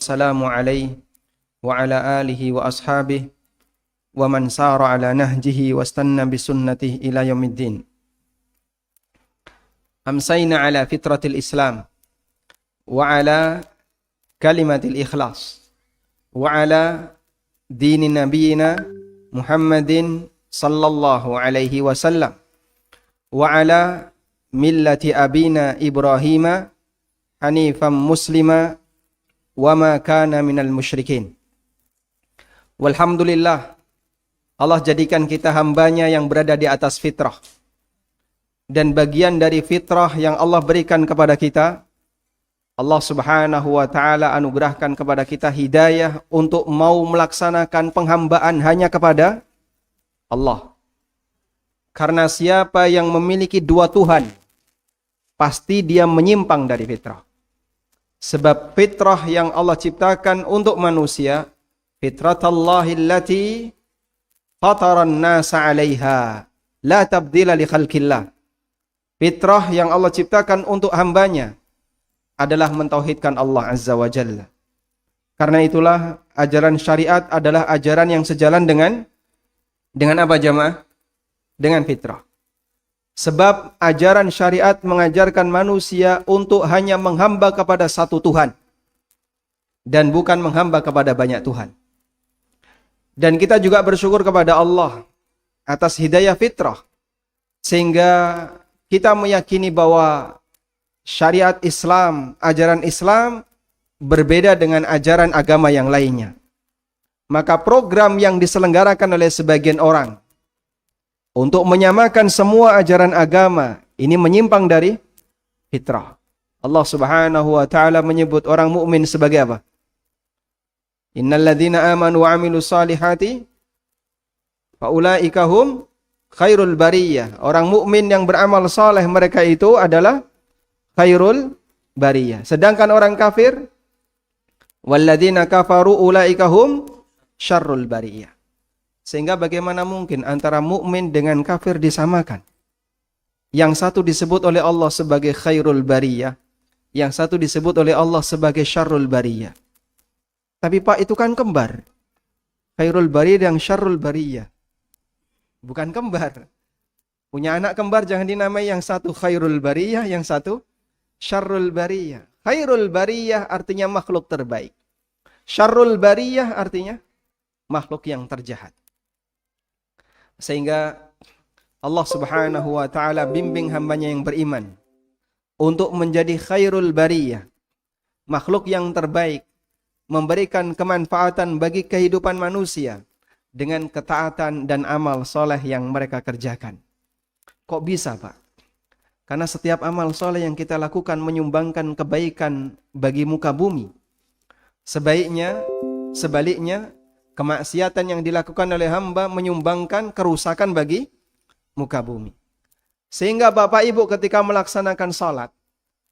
Assalamu alaihi wa ala alihi wa ashabihi wa man sara ala nahjihi wa istanna bi sunnatihi ila yaumiddin. Amsayna ala fitratil Islam wa ala kalimatil ikhlas wa ala dini nabiyina Muhammadin sallallahu alaihi wasallam wa ala millati abina Ibrahima hanifan muslima wa ma kana minal musyrikin. Walhamdulillah, Allah jadikan kita hambanya yang berada di atas fitrah. Dan bagian dari fitrah yang Allah berikan kepada kita, Allah subhanahu wa ta'ala anugerahkan kepada kita hidayah untuk mau melaksanakan penghambaan hanya kepada Allah. Karena siapa yang memiliki dua Tuhan, pasti dia menyimpang dari fitrah. Sebab fitrah yang Allah ciptakan untuk manusia, fitratallahi allati fataran nasa 'alaiha, la tabdila li khalqillah. Fitrah yang Allah ciptakan untuk hambanya adalah mentauhidkan Allah Azza wa Jalla. Karena itulah ajaran syariat adalah ajaran yang sejalan dengan apa jamaah? Dengan fitrah. Sebab ajaran syariat mengajarkan manusia untuk hanya menghamba kepada satu Tuhan dan bukan menghamba kepada banyak Tuhan. Dan kita juga bersyukur kepada Allah atas hidayah fitrah, sehingga kita meyakini bahwa syariat Islam, ajaran Islam berbeda dengan ajaran agama yang lainnya. Maka program yang diselenggarakan oleh sebagian orang untuk menyamakan semua ajaran agama ini menyimpang dari fitrah. Allah Subhanahu wa taala menyebut orang mukmin sebagai apa? Innal ladzina amanu wa 'amilus solihati faulaika hum khairul bariyah. Orang mukmin yang beramal saleh mereka itu adalah khairul bariyah. Sedangkan orang kafir walladzina kafaru ulaika hum syarrul bariyah. Sehingga bagaimana mungkin antara mukmin dengan kafir disamakan? Yang satu disebut oleh Allah sebagai khairul bariyah, yang satu disebut oleh Allah sebagai syarrul bariyah. Tapi Pak, itu kan kembar. Khairul bariyah dan syarrul bariyah. Bukan kembar. Punya anak kembar jangan dinamai yang satu khairul bariyah, yang satu syarrul bariyah. Khairul bariyah artinya makhluk terbaik. Syarrul bariyah artinya makhluk yang terjahat. Sehingga Allah Subhanahu wa ta'ala bimbing hambanya yang beriman untuk menjadi khairul bariyah, makhluk yang terbaik, memberikan kemanfaatan bagi kehidupan manusia dengan ketaatan dan amal soleh yang mereka kerjakan. Kok bisa Pak? Karena setiap amal soleh yang kita lakukan menyumbangkan kebaikan bagi muka bumi. Sebaliknya, kemaksiatan yang dilakukan oleh hamba menyumbangkan kerusakan bagi muka bumi. Sehingga Bapak Ibu ketika melaksanakan salat,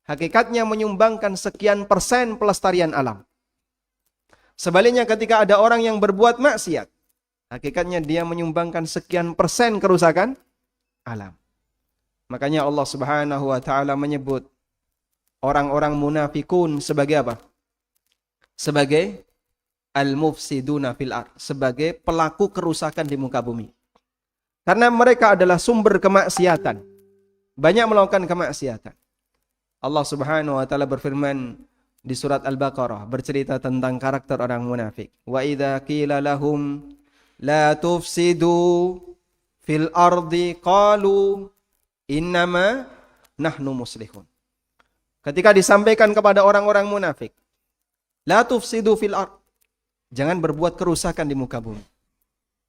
hakikatnya menyumbangkan sekian persen pelestarian alam. Sebaliknya ketika ada orang yang berbuat maksiat, hakikatnya dia menyumbangkan sekian persen kerusakan alam. Makanya Allah Subhanahu wa ta'ala menyebut orang-orang munafikun sebagai apa? Sebagai al-mufsiduna fil ardh, sebagai pelaku kerusakan di muka bumi. Karena mereka adalah sumber kemaksiatan. Banyak melakukan kemaksiatan. Allah Subhanahu wa taala berfirman di surat Al-Baqarah bercerita tentang karakter orang munafik. Wa idza qila lahum la tufsidu fil ardi qalu innama nahnu muslihun. Ketika disampaikan kepada orang-orang munafik, la tufsidu fil ardh, jangan berbuat kerusakan di muka bumi.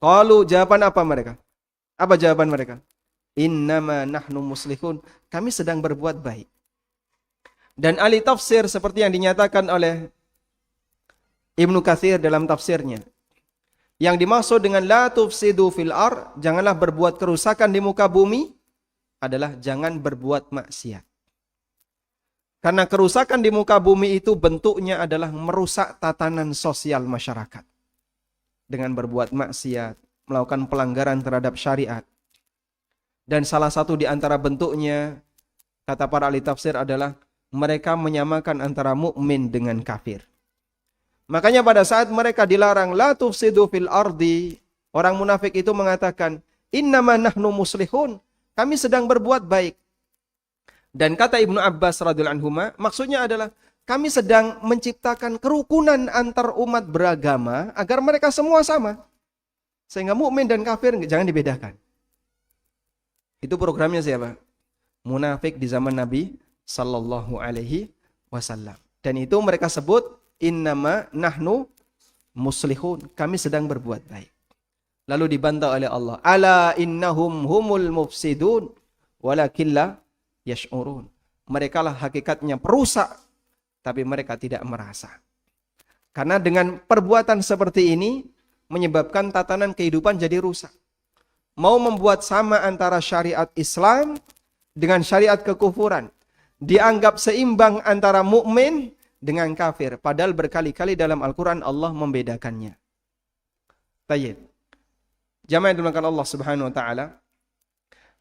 Qalu, jawaban apa mereka? Apa jawaban mereka? Innama nahnu muslihun, kami sedang berbuat baik. Dan ahli tafsir seperti yang dinyatakan oleh Ibnu Katsir dalam tafsirnya, yang dimaksud dengan la tufsidu fil ardh, janganlah berbuat kerusakan di muka bumi, adalah jangan berbuat maksiat. Karena kerusakan di muka bumi itu bentuknya adalah merusak tatanan sosial masyarakat. Dengan berbuat maksiat, melakukan pelanggaran terhadap syariat. Dan salah satu di antara bentuknya, kata para ahli tafsir adalah mereka menyamakan antara mukmin dengan kafir. Makanya pada saat mereka dilarang la tufsidu fil ardi, orang munafik itu mengatakan, innama nahnu muslihun, kami sedang berbuat baik. Dan kata Ibnu Abbas radhiyallahu anhu, maksudnya adalah kami sedang menciptakan kerukunan antar umat beragama agar mereka semua sama. Sehingga mukmin dan kafir jangan dibedakan. Itu programnya siapa? Munafik di zaman Nabi sallallahu alaihi wasallam. Dan itu mereka sebut innama nahnu muslihun, kami sedang berbuat baik. Lalu dibantah oleh Allah, ala innahum humul mufsidun walakin la yash'urun. Mereka lah hakikatnya perusak, tapi mereka tidak merasa. Karena dengan perbuatan seperti ini menyebabkan tatanan kehidupan jadi rusak. Mau membuat sama antara syariat Islam dengan syariat kekufuran. Dianggap seimbang antara mukmin dengan kafir. Padahal berkali-kali dalam Al-Quran Allah membedakannya. Tayyib. Jamaah yang dimuliakan Allah Subhanahu wa taala,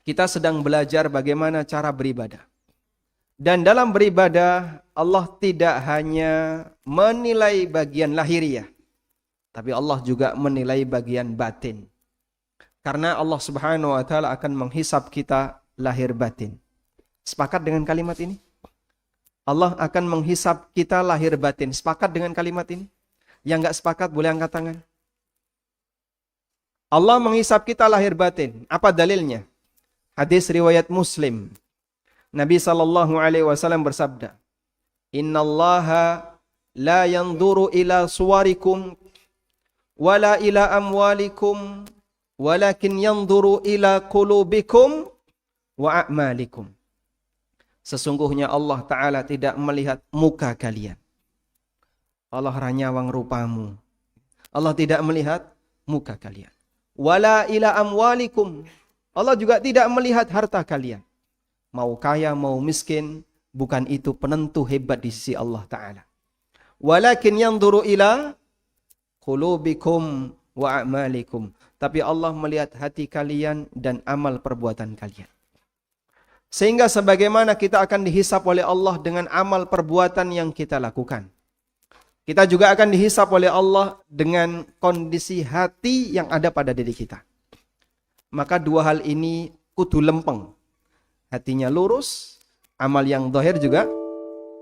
kita sedang belajar bagaimana cara beribadah. Dan dalam beribadah Allah tidak hanya menilai bagian lahiriah, tapi Allah juga menilai bagian batin. Karena Allah Subhanahu wa taala akan menghisap kita lahir batin. Sepakat dengan kalimat ini? Allah akan menghisap kita lahir batin. Sepakat dengan kalimat ini? Yang enggak sepakat boleh angkat tangan. Allah menghisap kita lahir batin. Apa dalilnya? Hadis riwayat Muslim. Nabi SAW bersabda, Innallaha la yanzuru ila suwarikum wala ila amwalikum walakin yanzuru ila qulubikum wa a'malikum. Sesungguhnya Allah Ta'ala tidak melihat muka kalian. Allah ranyawang rupamu. Allah tidak melihat muka kalian. Wala ila amwalikum. Allah juga tidak melihat harta kalian. Mau kaya, mau miskin, bukan itu penentu hebat di sisi Allah Ta'ala. Walakin yanzuru ila qulubikum wa a'malikum. Tapi Allah melihat hati kalian dan amal perbuatan kalian. Sehingga sebagaimana kita akan dihisap oleh Allah dengan amal perbuatan yang kita lakukan, kita juga akan dihisap oleh Allah dengan kondisi hati yang ada pada diri kita. Maka dua hal ini kudu lempeng. Hatinya lurus, amal yang zahir juga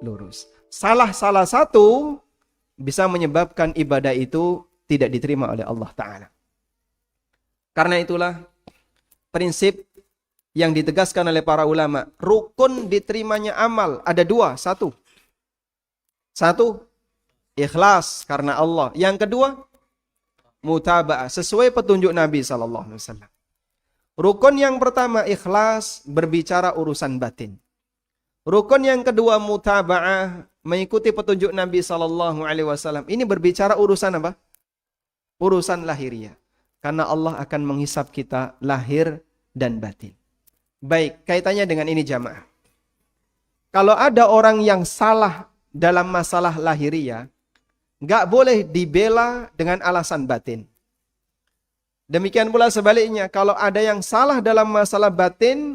lurus. Salah satu bisa menyebabkan ibadah itu tidak diterima oleh Allah Ta'ala. Karena itulah prinsip yang ditegaskan oleh para ulama, rukun diterimanya amal ada dua. Satu, ikhlas karena Allah. Yang kedua, mutaba'ah sesuai petunjuk Nabi SAW. Rukun yang pertama ikhlas, berbicara urusan batin. Rukun yang kedua mutaba'ah, mengikuti petunjuk Nabi SAW. Ini berbicara urusan apa? Urusan lahiriah. Karena Allah akan menghisap kita lahir dan batin. Baik, kaitannya dengan ini jamaah. Kalau ada orang yang salah dalam masalah lahiriah, gak boleh dibela dengan alasan batin. Demikian pula sebaliknya, kalau ada yang salah dalam masalah batin,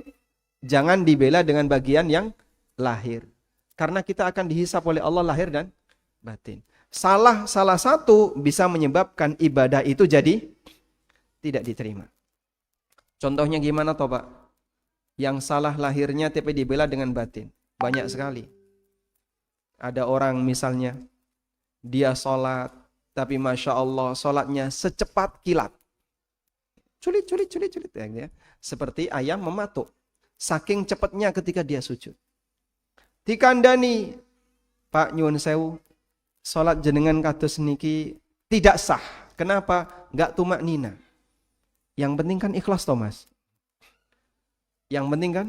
jangan dibela dengan bagian yang lahir. Karena kita akan dihisap oleh Allah lahir dan batin. Salah satu bisa menyebabkan ibadah itu jadi tidak diterima. Contohnya gimana toh Pak? Yang salah lahirnya tapi dibela dengan batin. Banyak sekali. Ada orang misalnya, dia sholat, tapi Masya Allah sholatnya secepat kilat. Culit. Ya. Seperti ayam mematuk. Saking cepatnya ketika dia sujud. Dikandani, Pak Nyun Sewu, sholat jenengan kados niki tidak sah. Kenapa? Gak tumak nina. Yang penting kan ikhlas Thomas. Yang penting kan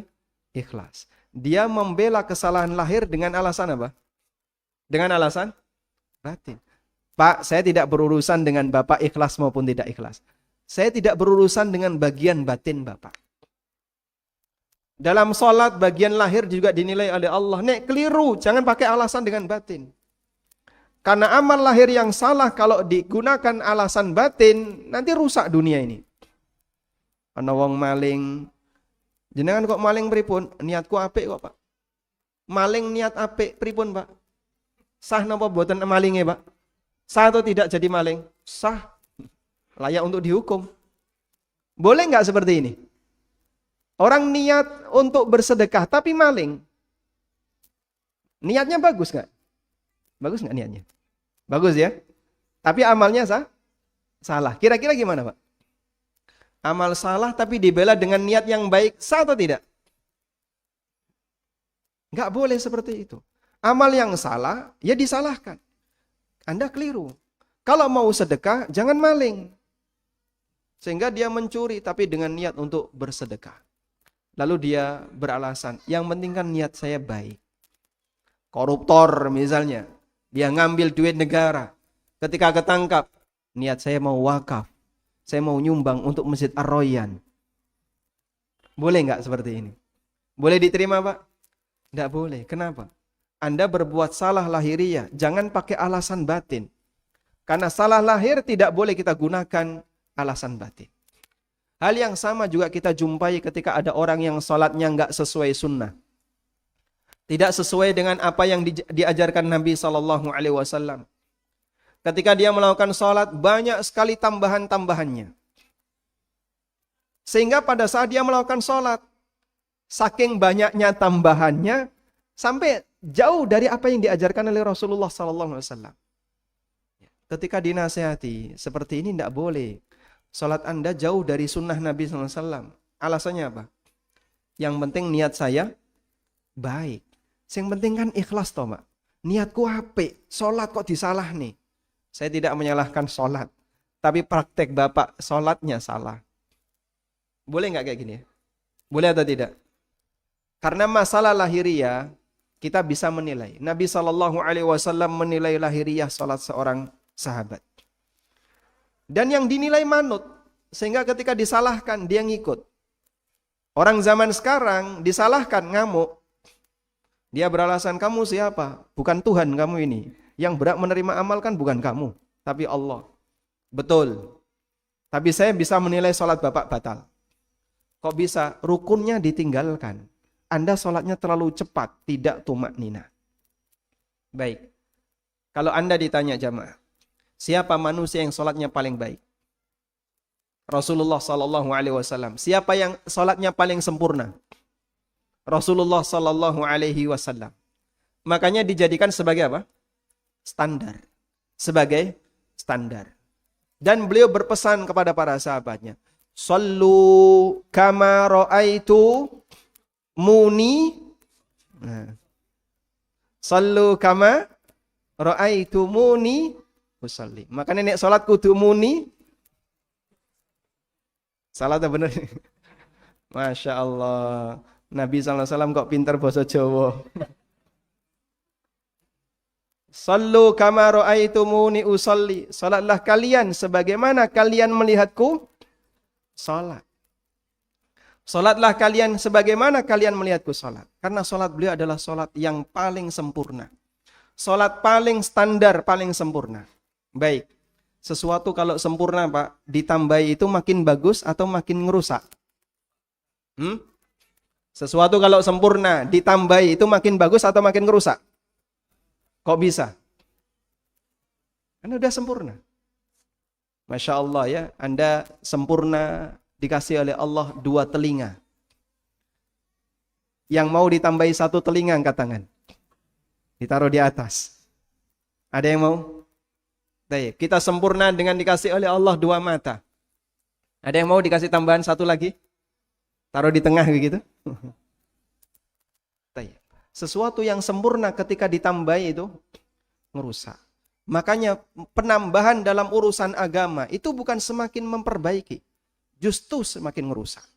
ikhlas. Dia membela kesalahan lahir dengan alasan apa? Dengan alasan batin. Pak, saya tidak berurusan dengan Bapak ikhlas maupun tidak ikhlas. Saya tidak berurusan dengan bagian batin Bapak. Dalam sholat bagian lahir juga dinilai oleh Allah. Nek keliru, jangan pakai alasan dengan batin. Karena amal lahir yang salah kalau digunakan alasan batin, nanti rusak dunia ini. Ana wong maling, jenengan kok maling pripun? Niatku apik kok, Pak. Maling niat apik pripun, Pak? Sah napa mboten malinge, Pak? Sah atau tidak jadi maling? Sah. Layak untuk dihukum. Boleh nggak seperti ini? Orang niat untuk bersedekah tapi maling. Niatnya bagus nggak? Bagus nggak niatnya? Bagus ya. Tapi amalnya salah. Kira-kira gimana, Pak? Amal salah tapi dibela dengan niat yang baik, sah atau tidak? Nggak boleh seperti itu. Amal yang salah, ya disalahkan. Anda keliru. Kalau mau sedekah, jangan maling. Sehingga dia mencuri tapi dengan niat untuk bersedekah. Lalu dia beralasan, yang penting kan niat saya baik. Koruptor misalnya, dia ngambil duit negara. Ketika ketangkap, niat saya mau wakaf. Saya mau nyumbang untuk Masjid Ar-Royan. Boleh nggak seperti ini? Boleh diterima, Pak? Nggak boleh. Kenapa? Anda berbuat salah lahiriah, jangan pakai alasan batin. Karena salah lahir tidak boleh kita gunakan alasan batin. Hal yang sama juga kita jumpai ketika ada orang yang sholatnya nggak sesuai sunnah. Tidak sesuai dengan apa yang diajarkan Nabi SAW. Ketika dia melakukan sholat, banyak sekali tambahan-tambahannya. Sehingga pada saat dia melakukan sholat, saking banyaknya tambahannya, sampai jauh dari apa yang diajarkan oleh Rasulullah SAW. Ketika dinasihati, seperti ini tidak boleh. Salat Anda jauh dari sunnah Nabi SAW. Alasannya apa? Yang penting niat saya baik. Yang penting kan ikhlas toh, Mak. Niatku apik, salat kok disalah nih. Saya tidak menyalahkan salat, tapi praktek Bapak salatnya salah. Boleh nggak kayak gini? Boleh atau tidak? Karena masalah lahiriah kita bisa menilai. Nabi SAW menilai lahiriah salat seorang sahabat. Dan yang dinilai manut. Sehingga ketika disalahkan, dia ngikut. Orang zaman sekarang disalahkan, ngamuk. Dia beralasan, kamu siapa? Bukan Tuhan kamu ini. Yang berhak menerima amal kan bukan kamu, tapi Allah. Betul. Tapi saya bisa menilai sholat Bapak batal. Kok bisa? Rukunnya ditinggalkan. Anda sholatnya terlalu cepat, tidak tumak nina. Baik. Kalau Anda ditanya jamaah, siapa manusia yang sholatnya paling baik? Rasulullah SAW. Siapa yang sholatnya paling sempurna? Rasulullah SAW. Makanya dijadikan sebagai apa? Standar. Sebagai standar. Dan beliau berpesan kepada para sahabatnya, Sallu kama ra'aitu muni. Sallu kama ra'aitu muni usalli. Makanya nek salat kudu muni. Salah tak bener? Masya Allah. Nabi SAW kok pintar bahasa Jawa. Sallu kama ra'aitumuni usalli. Salatlah kalian sebagaimana kalian melihatku salat. Salatlah kalian sebagaimana kalian melihatku salat. Karena salat beliau adalah salat yang paling sempurna. Salat paling standar, paling sempurna. Baik. Sesuatu kalau sempurna, Pak, ditambahi itu makin bagus atau makin ngerusak? Sesuatu kalau sempurna ditambahi itu makin bagus atau makin ngerusak? Kok bisa? Anda udah sempurna. Masya Allah ya, Anda sempurna dikasih oleh Allah 2 telinga. Yang mau ditambahi 1 telinga angkat tangan. Ditaruh di atas. Ada yang mau? Baik, kita sempurna dengan dikasih oleh Allah 2 mata. Ada yang mau dikasih tambahan 1 lagi? Taruh di tengah begitu. Sesuatu yang sempurna ketika ditambahi itu ngerusak. Makanya penambahan dalam urusan agama itu bukan semakin memperbaiki, justru semakin ngerusak.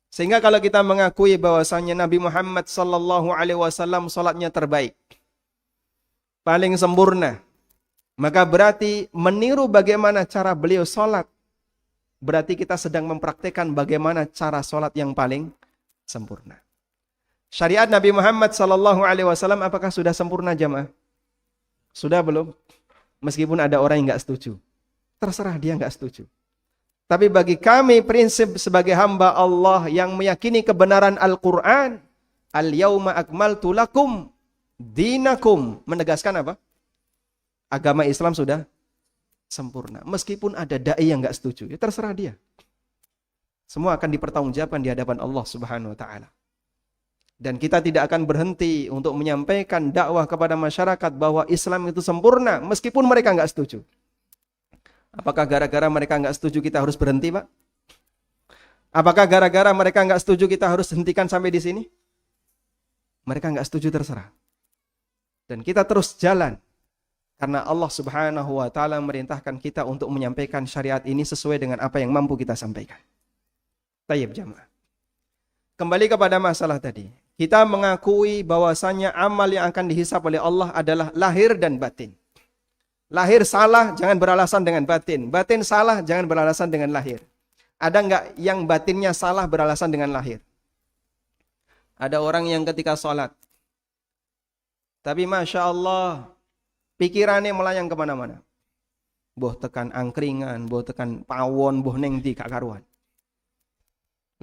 Sehingga kalau kita mengakui bahwasanya Nabi Muhammad SAW salatnya terbaik, paling sempurna, maka berarti meniru bagaimana cara beliau salat, berarti kita sedang mempraktekkan bagaimana cara salat yang paling sempurna. Syariat Nabi Muhammad SAW apakah sudah sempurna jamaah? Sudah belum? Meskipun ada orang yang nggak setuju, terserah dia nggak setuju. Tapi bagi kami prinsip sebagai hamba Allah yang meyakini kebenaran Al-Quran, Al-Yawma akmaltu lakum dinakum, menegaskan apa? agama Islam sudah sempurna. Meskipun ada dai yang nggak setuju, ya terserah dia. Semua akan dipertanggungjawabkan di hadapan Allah Subhanahu wa taala. Dan kita tidak akan berhenti untuk menyampaikan dakwah kepada masyarakat bahwa Islam itu sempurna meskipun mereka nggak setuju. Apakah gara-gara mereka nggak setuju kita harus berhenti, Pak? Apakah gara-gara mereka nggak setuju kita harus hentikan sampai di sini? Mereka nggak setuju, terserah. Dan kita terus jalan. Karena Allah Subhanahu wa taala merintahkan kita untuk menyampaikan syariat ini sesuai dengan apa yang mampu kita sampaikan. Tayyib jamaah. Kembali kepada masalah tadi. Kita mengakui bahwasanya amal yang akan dihisab oleh Allah adalah lahir dan batin. Lahir salah, jangan beralasan dengan batin. Batin salah, jangan beralasan dengan lahir. Ada enggak yang batinnya salah beralasan dengan lahir? Ada orang yang ketika sholat, tapi Masya Allah, pikirannya melayang kemana-mana. Boh tekan angkringan, boh tekan pawon, boh neng di kak karuan.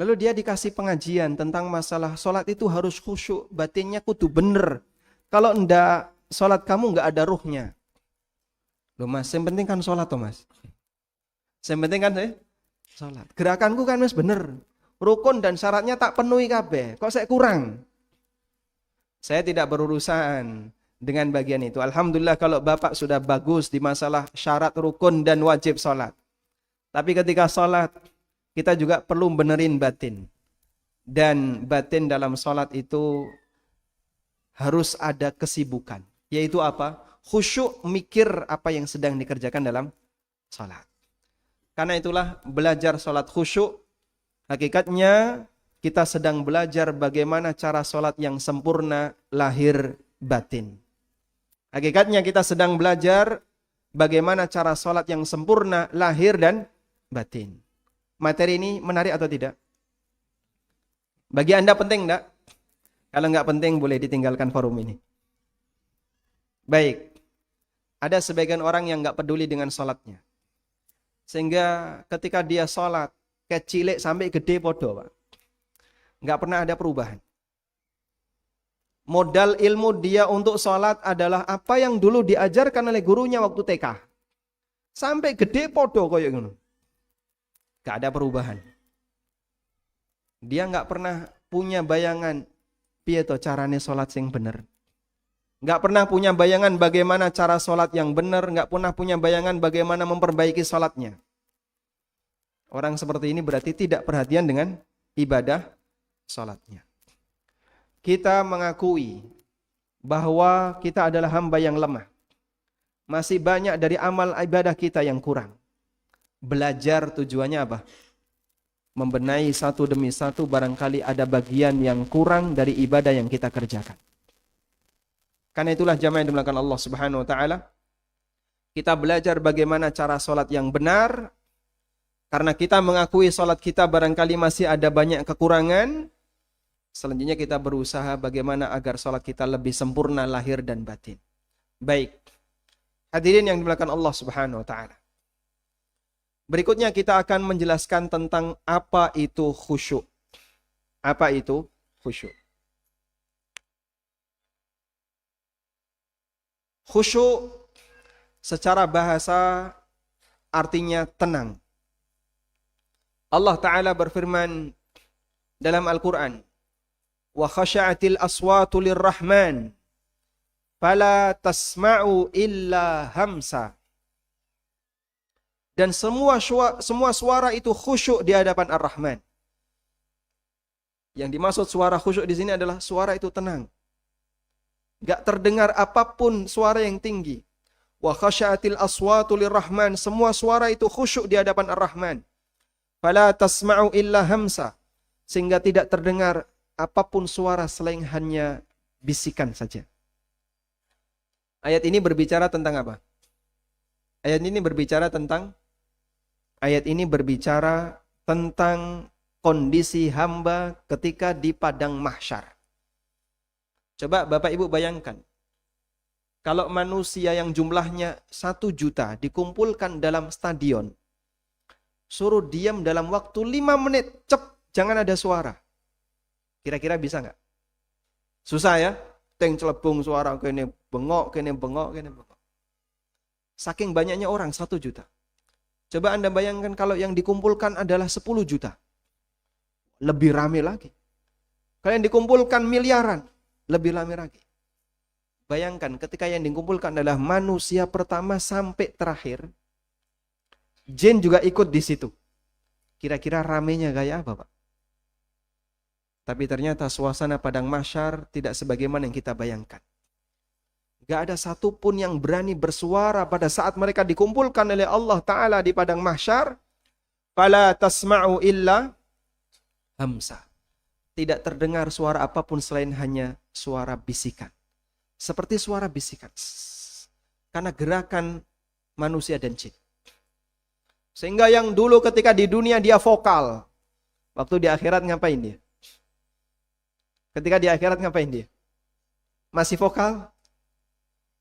Lalu dia dikasih pengajian tentang masalah sholat itu harus khusyuk, batinnya kudu bener. Kalau enggak, sholat kamu enggak ada ruhnya. Loh mas, yang penting kan sholat toh mas. Yang penting kan sholat. Gerakanku kan mas bener. Rukun dan syaratnya tak penuhi kabeh. Kok saya kurang? Saya tidak berurusan dengan bagian itu. Alhamdulillah kalau Bapak sudah bagus di masalah syarat rukun dan wajib sholat. Tapi ketika sholat, kita juga perlu benerin batin. Dan batin dalam sholat itu harus ada kesibukan. Yaitu apa? Khusyuk mikir apa yang sedang dikerjakan dalam sholat. Karena itulah belajar sholat khusyuk. Hakikatnya kita sedang belajar bagaimana cara sholat yang sempurna lahir batin. Hakikatnya kita sedang belajar bagaimana cara sholat yang sempurna lahir dan batin. Materi ini menarik atau tidak? Bagi Anda penting enggak? Kalau enggak penting boleh ditinggalkan forum ini. Baik. Ada sebagian orang yang enggak peduli dengan sholatnya. Sehingga ketika dia sholat, kecilik sampai gede podo, Pak. Enggak pernah ada perubahan. Modal ilmu dia untuk sholat adalah apa yang dulu diajarkan oleh gurunya waktu TK. Sampai gede podo koyo ngono. Gak ada perubahan. Dia gak pernah punya bayangan piye to carane sholat yang bener. Gak pernah punya bayangan bagaimana cara sholat yang bener. Gak pernah punya bayangan bagaimana memperbaiki sholatnya. Orang seperti ini berarti tidak perhatian dengan ibadah sholatnya. Kita mengakui bahwa kita adalah hamba yang lemah. Masih banyak dari amal ibadah kita yang kurang. Belajar tujuannya apa? Membenahi satu demi satu, barangkali ada bagian yang kurang dari ibadah yang kita kerjakan. Karena itulah jamaah yang dimuliakan Allah Subhanahu wa taala, kita belajar bagaimana cara sholat yang benar. Karena kita mengakui sholat kita barangkali masih ada banyak kekurangan. Selanjutnya kita berusaha bagaimana agar sholat kita lebih sempurna lahir dan batin. Baik. Hadirin yang dimuliakan Allah Subhanahu wa taala. Berikutnya kita akan menjelaskan tentang apa itu khusyuk. Apa itu khusyuk? Khusyuk secara bahasa artinya tenang. Allah Ta'ala berfirman dalam Al-Quran, wa khasha'atil aswatu lirrahman fala tasma'u illa hamsa. Dan semua suara itu khusyuk di hadapan Ar-Rahman. Yang dimaksud suara khusyuk di sini adalah suara itu tenang. Gak terdengar apapun suara yang tinggi. Wa khasha'atil aswatu lirrahman. Semua suara itu khusyuk di hadapan Ar-Rahman. Fala tasma'u illa hamsa. Sehingga tidak terdengar apapun suara selain hanya bisikan saja. Ayat ini berbicara tentang apa? Ayat ini berbicara tentang kondisi hamba ketika di padang mahsyar. Coba Bapak Ibu bayangkan. Kalau manusia yang jumlahnya 1 juta dikumpulkan dalam stadion. Suruh diam dalam waktu 5 menit. Jangan ada suara. Kira-kira bisa nggak? Susah ya? Teng celebung suara kene bengok, kene bengok, kene bengok. Saking banyaknya orang 1 juta. Coba Anda bayangkan kalau yang dikumpulkan adalah 10 juta. Lebih rame lagi. Kalau yang dikumpulkan miliaran, lebih rame lagi. Bayangkan ketika yang dikumpulkan adalah manusia pertama sampai terakhir. Jin juga ikut di situ. Kira-kira ramenya kayak apa, Pak? Tapi ternyata suasana padang mahsyar tidak sebagaimana yang kita bayangkan. Gak ada satupun yang berani bersuara pada saat mereka dikumpulkan oleh Allah Ta'ala di padang mahsyar. Fala tasma'u illa hamsa. Tidak terdengar suara apapun selain hanya suara bisikan. Seperti suara bisikan. Karena gerakan manusia dan jin. Sehingga yang dulu ketika di dunia dia vokal. Waktu di akhirat ngapain dia? Ketika di akhirat ngapain dia? Masih vokal?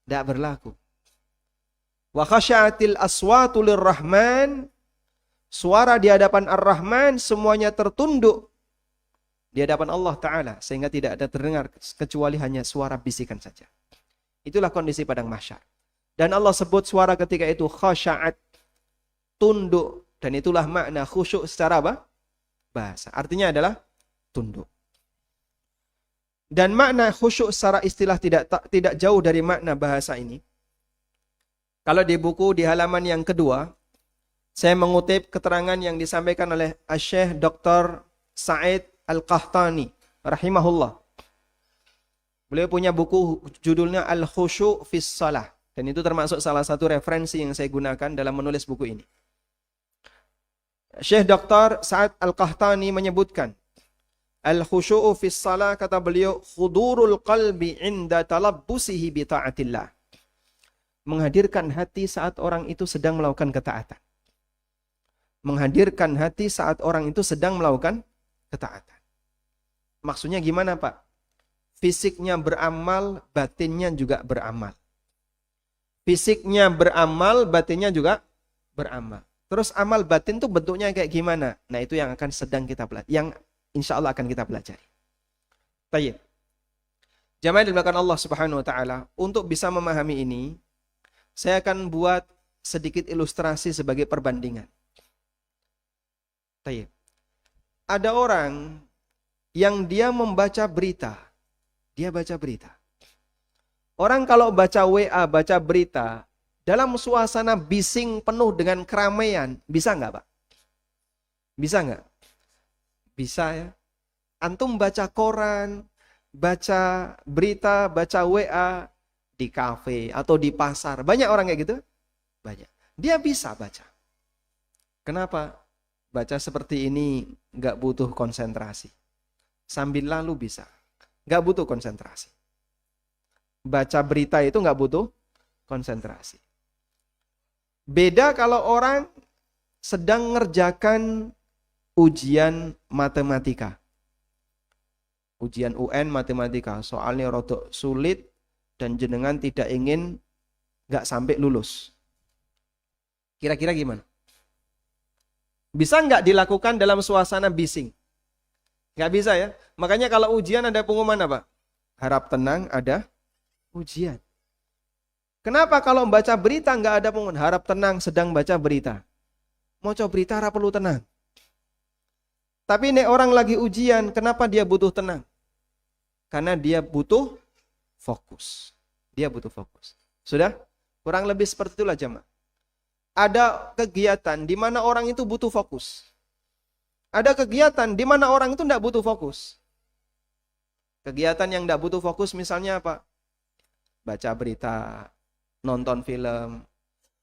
Tidak berlaku. Wa khasya'atil aswatu lirrahman. Suara di hadapan Ar-Rahman semuanya tertunduk di hadapan Allah Ta'ala. Sehingga tidak ada terdengar kecuali hanya suara bisikan saja. Itulah kondisi padang mahsyar. Dan Allah sebut suara ketika itu khasya'at. Tunduk. Dan itulah makna khusyuk secara apa? Bahasa. Artinya adalah tunduk. Dan makna khusyuk secara istilah tidak jauh dari makna bahasa ini. Kalau di buku di halaman yang kedua, saya mengutip keterangan yang disampaikan oleh Syekh Dr. Sa'id Al-Qahtani rahimahullah. Beliau punya buku judulnya Al-Khusyu' fis Shalah, dan itu termasuk salah satu referensi yang saya gunakan dalam menulis buku ini. Syekh Dr. Sa'id Al-Qahtani menyebutkan Al-Khusyu' fis Shalah, kata beliau, khudurul qalbi inda talabbusihi bi ta'atillah. Menghadirkan hati saat orang itu sedang melakukan ketaatan. Menghadirkan hati saat orang itu sedang melakukan ketaatan. Maksudnya gimana, Pak? Fisiknya beramal, batinnya juga beramal. Fisiknya beramal, batinnya juga beramal. Terus amal batin itu bentuknya kayak gimana? Nah, itu yang akan sedang kita pelajari. Yang insya Allah akan kita pelajari. Baik. Jamaah dimuliakan Allah Subhanahu wa taala, untuk bisa memahami ini, saya akan buat sedikit ilustrasi sebagai perbandingan. Baik. Ada orang yang dia membaca berita. Dia baca berita. Orang kalau baca WA, baca berita, dalam suasana bising penuh dengan keramaian, bisa nggak, Pak? Bisa nggak? Bisa ya. Antum baca koran, baca berita, baca WA di kafe atau di pasar. Banyak orang kayak gitu? Banyak. Dia bisa baca. Kenapa? Baca seperti ini nggak butuh konsentrasi. Sambil lalu bisa. Nggak butuh konsentrasi. Baca berita itu nggak butuh konsentrasi. Beda kalau orang sedang ngerjakan ujian matematika. Ujian UN matematika. Soalnya rodok sulit dan jenengan tidak ingin nggak sampai lulus. Kira-kira gimana? Bisa nggak dilakukan dalam suasana bising? Nggak bisa ya. Makanya kalau ujian ada pengumuman apa? Harap tenang, ada ujian. Kenapa kalau membaca berita nggak ada pengumuman? Harap tenang, sedang baca berita. Mau coba berita harap perlu tenang. Tapi nek orang lagi ujian, kenapa dia butuh tenang? Karena dia butuh fokus. Dia butuh fokus. Sudah? Kurang lebih seperti itulah jemaah. Ada kegiatan di mana orang itu butuh fokus. Ada kegiatan di mana orang itu tidak butuh fokus. Kegiatan yang tidak butuh fokus misalnya apa? Baca berita, nonton film.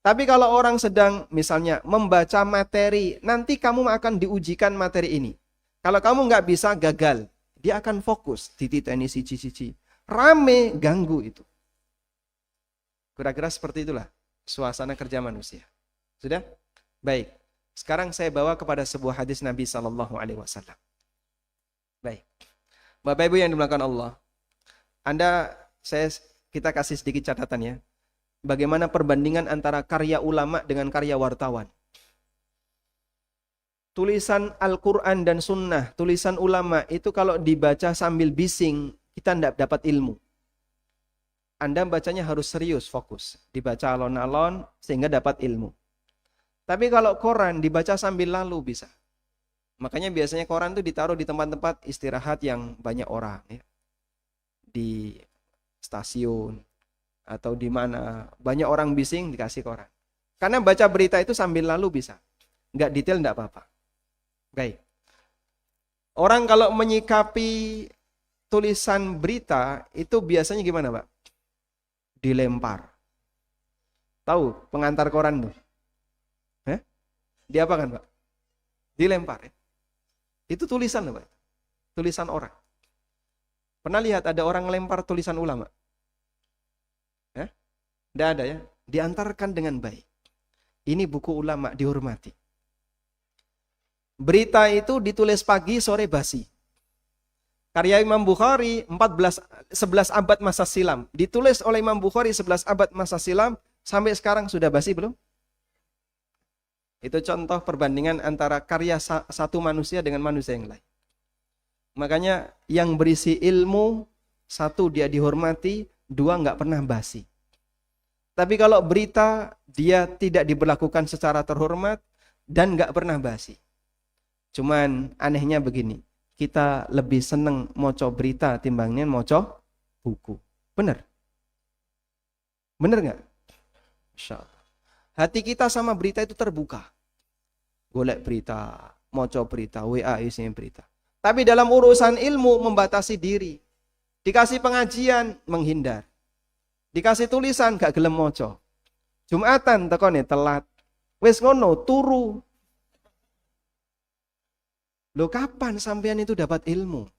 Tapi kalau orang sedang misalnya membaca materi, nanti kamu akan diujikan materi ini. Kalau kamu nggak bisa, gagal. Dia akan fokus. Tititeni siji-siji. Rame, ganggu itu. Kira-kira seperti itulah suasana kerja manusia. Sudah? Baik. Sekarang saya bawa kepada sebuah hadis Nabi SAW. Baik. Bapak Ibu yang dimuliakan Allah. Kita kasih sedikit catatan ya. Bagaimana perbandingan antara karya ulama dengan karya wartawan. Tulisan Al-Quran dan Sunnah, tulisan ulama itu kalau dibaca sambil bising, kita tidak dapat ilmu. Anda bacanya harus serius, fokus. Dibaca alon-alon sehingga dapat ilmu. Tapi kalau koran dibaca sambil lalu bisa. Makanya biasanya koran itu ditaruh di tempat-tempat istirahat yang banyak orang. Ya. Di stasiun atau di mana banyak orang bising dikasih koran. Karena baca berita itu sambil lalu bisa. Nggak detail nggak apa-apa. Baik. Orang kalau menyikapi tulisan berita itu biasanya gimana, Pak? Dilempar. Tahu pengantar koran tuh? Diapakan, Pak? Dilempar. Ya? Itu tulisan, Pak. Tulisan orang. Pernah lihat ada orang lempar tulisan ulama? Tidak ada ya. Diantarkan dengan baik. Ini buku ulama dihormati. Berita itu ditulis pagi, sore basi. Karya Imam Bukhari 11 abad masa silam. Ditulis oleh Imam Bukhari 11 abad masa silam. Sampai sekarang sudah basi belum? Itu contoh perbandingan antara karya satu manusia dengan manusia yang lain. Makanya yang berisi ilmu, satu dia dihormati, dua nggak pernah basi. Tapi kalau berita, dia tidak diberlakukan secara terhormat dan nggak pernah basi. Cuman anehnya begini, kita lebih seneng moco berita timbangnya moco buku. Bener? Bener nggak? Insya Allah. Hati kita sama berita itu terbuka. Golek berita, moco berita, WA isinya berita. Tapi dalam urusan ilmu membatasi diri. Dikasih pengajian, menghindar. Dikasih tulisan, gak gelem moco. Jumatan, tekone telat. Wes ngono, turu. Loh kapan sampean itu dapat ilmu?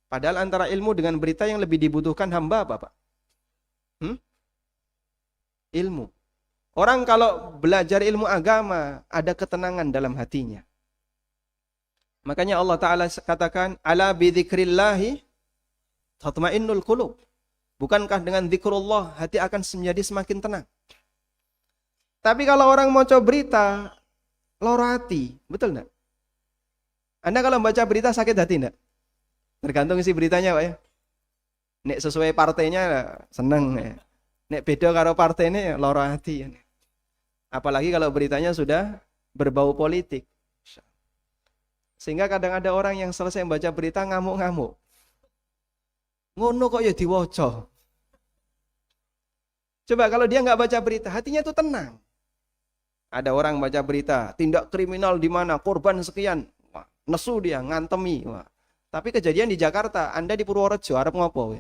Padahal antara ilmu dengan berita yang lebih dibutuhkan hamba apa, Pak? Ilmu. Orang kalau belajar ilmu agama, ada ketenangan dalam hatinya. Makanya Allah Ta'ala katakan, ala bidzikrillahi tatma'innul qulub. Bukankah dengan zikrullah hati akan menjadi semakin tenang? Tapi kalau orang mau coba berita, loro hati, betul enggak? Anda kalau baca berita sakit hati enggak? Tergantung isi beritanya, Pak ya. Nek sesuai partainya seneng ya. Nek beda karo partainya loro hati. Apalagi kalau beritanya sudah berbau politik. Sehingga kadang ada orang yang selesai membaca berita ngamuk-ngamuk. Ngono kok ya diwoco. Coba kalau dia nggak baca berita, hatinya itu tenang. Ada orang baca berita, tindak kriminal di mana, korban sekian. Wah, nesu dia, ngantemi. Wah. Tapi kejadian di Jakarta, Anda di Purworejo, arep ngopo?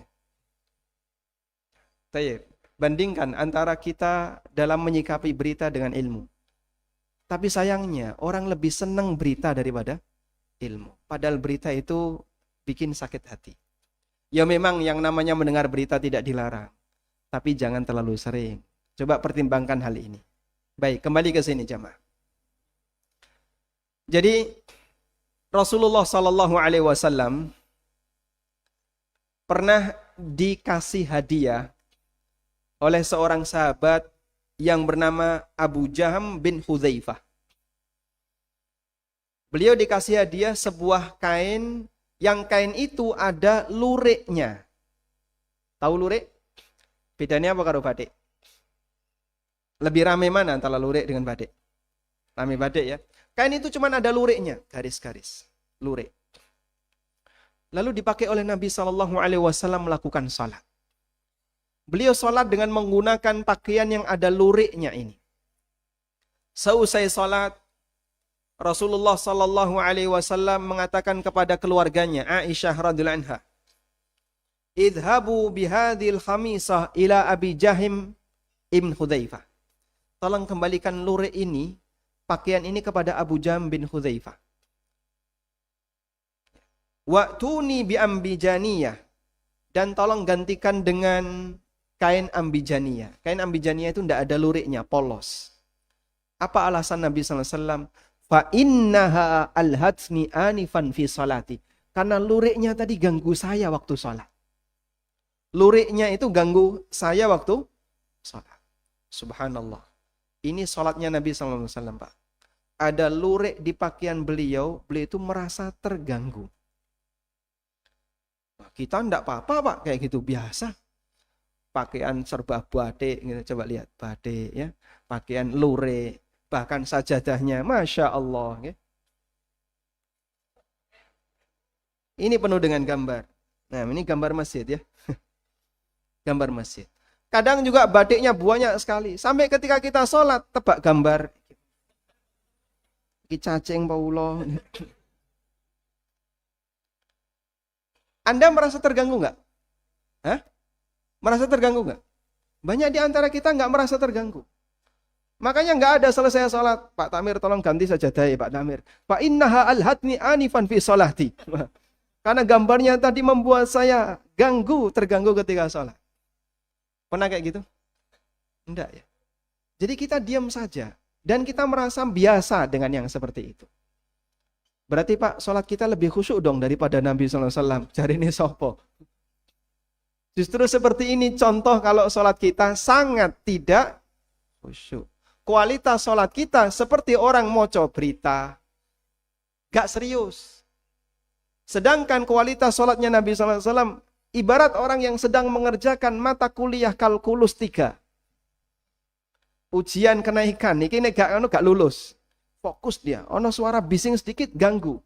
Bandingkan antara kita dalam menyikapi berita dengan ilmu. Tapi sayangnya, orang lebih senang berita daripada ilmu. Padahal berita itu bikin sakit hati. Ya memang yang namanya mendengar berita tidak dilarang. Tapi jangan terlalu sering. Coba pertimbangkan hal ini. Baik, kembali ke sini jamaah. Jadi Rasulullah Sallallahu Alaihi Wasallam pernah dikasih hadiah oleh seorang sahabat yang bernama Abu Jaham bin Hudzaifah. Beliau dikasih hadiah sebuah kain, yang kain itu ada lureknya. Tahu lurik? Bedanya apa karo batik? Lebih rame mana antara lurik dengan batik? Rame batik ya. Kain itu cuma ada lureknya, garis-garis, lurik. Lalu dipakai oleh Nabi Sallallahu Alaihi Wasallam melakukan salat. Beliau salat dengan menggunakan pakaian yang ada luriknya ini. Seusai salat, Rasulullah Sallallahu Alaihi Wasallam mengatakan kepada keluarganya Aisyah radhiyallahu anha, idhabu bihadil khamisah ila Abi Jahim ibn Hudzaifah. Tolong kembalikan lurik ini, pakaian ini kepada Abu Jaham bin Hudzaifah. Wa'tuni bi ambijaniyah, dan tolong gantikan dengan kain ambijaniyah. Kain ambijaniyah itu tidak ada luriknya, polos. Apa alasan Nabi sallallahu alaihi wasallam? Fa innaha alhatni anifan fi salati. Karena luriknya tadi ganggu saya waktu salat. Luriknya itu ganggu saya waktu salat. Subhanallah. Ini salatnya Nabi sallallahu alaihi wasallam, Pak. Ada lurik di pakaian beliau itu merasa terganggu. Kita enggak apa-apa, Pak, kayak gitu biasa. pakaian serba batik, gitu. Coba lihat batik ya, pakaian lurik, bahkan sajadahnya, masya Allah. Ya. Ini penuh dengan gambar. Nah, ini gambar masjid ya, gambar masjid. Kadang juga batiknya banyak sekali, sampai ketika kita sholat tebak gambar. Ki cacing Paulo. Anda merasa terganggu nggak? Hah? Merasa terganggu nggak? Banyak di antara kita nggak merasa terganggu. Makanya nggak ada selesai sholat, Pak Tamir tolong ganti sajadah ya Pak Tamir. Pak innaha alhatni anifan fi sholati. Karena gambarnya tadi membuat saya terganggu ketika sholat. Pernah kayak gitu? Enggak ya. Jadi kita diam saja. Dan kita merasa biasa dengan yang seperti itu. Berarti Pak, sholat kita lebih khusyuk dong daripada Nabi SAW. Cari ini sopo. Justru seperti ini contoh kalau sholat kita sangat tidak khusyuk. Kualitas sholat kita seperti orang moco berita. Gak serius. Sedangkan kualitas sholatnya Nabi SAW ibarat orang yang sedang mengerjakan mata kuliah kalkulus 3. Ujian kenaikan, ini gak lulus. Fokus dia, ono suara bising sedikit ganggu.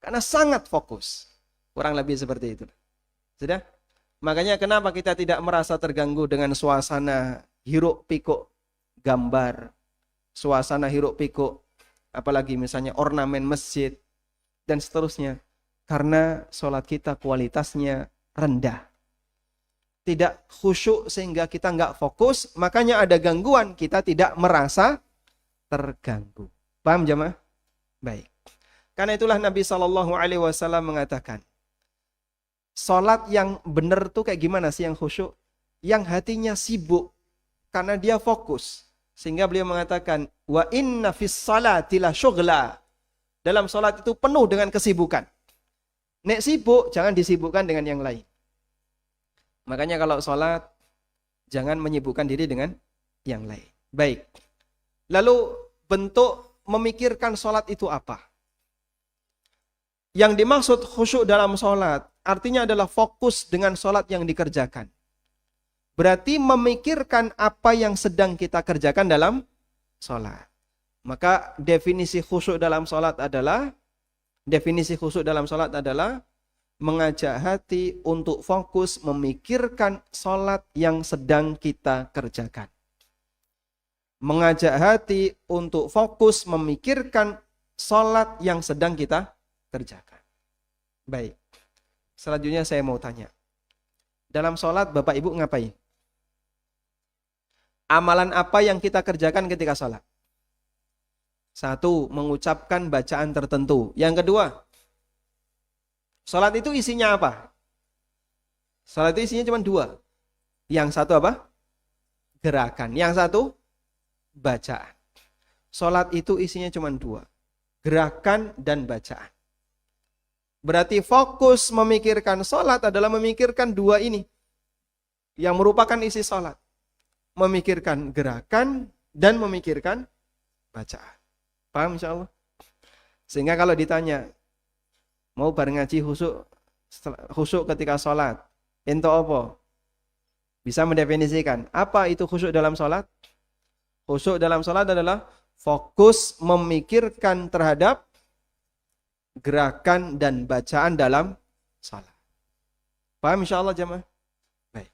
Karena sangat fokus. Kurang lebih seperti itu. Sudah? Makanya kenapa kita tidak merasa terganggu dengan suasana hiruk pikuk gambar, suasana hiruk pikuk, apalagi misalnya ornamen masjid, dan seterusnya. Karena sholat kita kualitasnya rendah. Tidak khusyuk sehingga kita nggak fokus, makanya ada gangguan, kita tidak merasa terganggu. Paham jemaah? Baik. Karena itulah Nabi SAW mengatakan, sholat yang benar tuh kayak gimana sih yang khusyuk? Yang hatinya sibuk, karena dia fokus. Sehingga beliau mengatakan, wa inna fis salati la syughla. Dalam sholat itu penuh dengan kesibukan. Nek sibuk, jangan disibukkan dengan yang lain. Makanya kalau sholat, jangan menyibukkan diri dengan yang lain. Baik. Lalu bentuk memikirkan sholat itu apa? Yang dimaksud khusyuk dalam sholat, artinya adalah fokus dengan sholat yang dikerjakan. Berarti memikirkan apa yang sedang kita kerjakan dalam sholat. Maka definisi khusyuk dalam sholat adalah mengajak hati untuk fokus memikirkan sholat yang sedang kita kerjakan. Mengajak hati untuk fokus memikirkan sholat yang sedang kita kerjakan. Baik. Selanjutnya saya mau tanya. Dalam sholat Bapak Ibu ngapain? Amalan apa yang kita kerjakan ketika sholat? 1. Mengucapkan bacaan tertentu. Yang kedua, sholat itu isinya apa? Sholat itu isinya cuma 2. Yang satu apa? Gerakan. Yang satu, bacaan. Sholat itu isinya cuma 2. Gerakan dan bacaan. Berarti fokus memikirkan sholat adalah memikirkan 2 ini. Yang merupakan isi sholat. Memikirkan gerakan dan memikirkan bacaan. Paham insya Allah? Sehingga kalau ditanya, mau bareng ngaji khusyuk ketika sholat, ento apa? Bisa mendefinisikan, apa itu khusyuk dalam sholat? Khusyuk dalam sholat adalah fokus memikirkan terhadap gerakan dan bacaan dalam sholat. Paham insya Allah jemaah? Baik.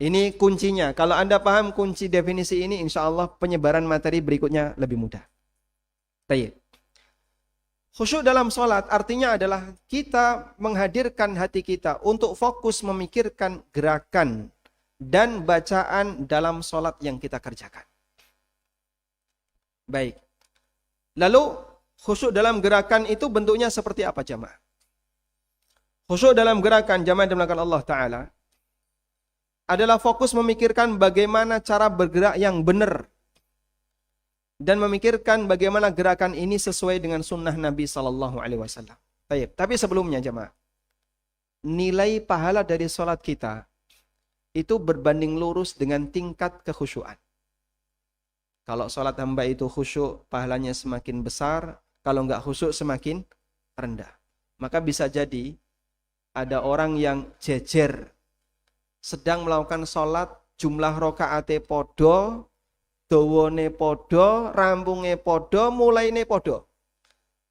Ini kuncinya. Kalau Anda paham kunci definisi ini, insya Allah penyebaran materi berikutnya lebih mudah. Baik. Khusyuk dalam sholat artinya adalah kita menghadirkan hati kita untuk fokus memikirkan gerakan dan bacaan dalam sholat yang kita kerjakan. Baik. Lalu khusyuk dalam gerakan itu bentuknya seperti apa jamaah? Khusyuk dalam gerakan jamaah dimulakan Allah Ta'ala adalah fokus memikirkan bagaimana cara bergerak yang benar. Dan memikirkan bagaimana gerakan ini sesuai dengan sunnah Nabi SAW. Tapi sebelumnya jemaah, nilai pahala dari sholat kita itu berbanding lurus dengan tingkat kekhusyuan. Kalau sholat hamba itu khusyuk, pahalanya semakin besar. Kalau enggak khusyuk, semakin rendah. Maka bisa jadi ada orang yang jejer sedang melakukan sholat, jumlah rakaate podo, dawane podo, rampunge podo, mulaine podo.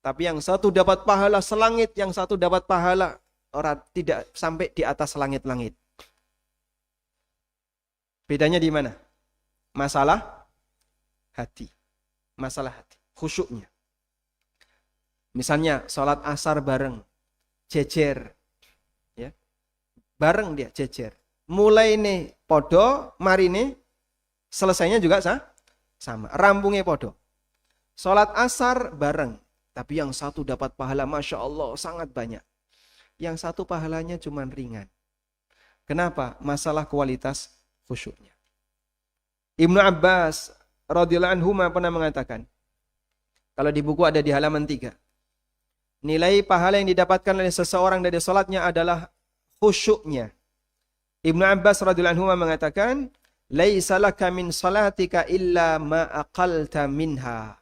Tapi yang satu dapat pahala selangit, yang satu dapat pahala orang tidak sampai di atas langit-langit. Bedanya di mana? Masalah hati. Masalah hati, khusyuknya. Misalnya sholat asar bareng, jejer. Ya. Bareng dia, jejer. Mulai ini podo, mari ini selesainya juga sama. Rampungnya podo. Sholat asar bareng. Tapi yang satu dapat pahala, Masya Allah, sangat banyak. Yang satu pahalanya cuma ringan. Kenapa? Masalah kualitas khusyuknya. Ibnu Abbas radhiyallahu anhu pernah mengatakan, kalau di buku ada di halaman 3, nilai pahala yang didapatkan oleh seseorang dari sholatnya adalah khusyuknya. Ibnu Abbas radhiyallahu anhu mengatakan, laisa laka min salatika illa ma aqalta minha.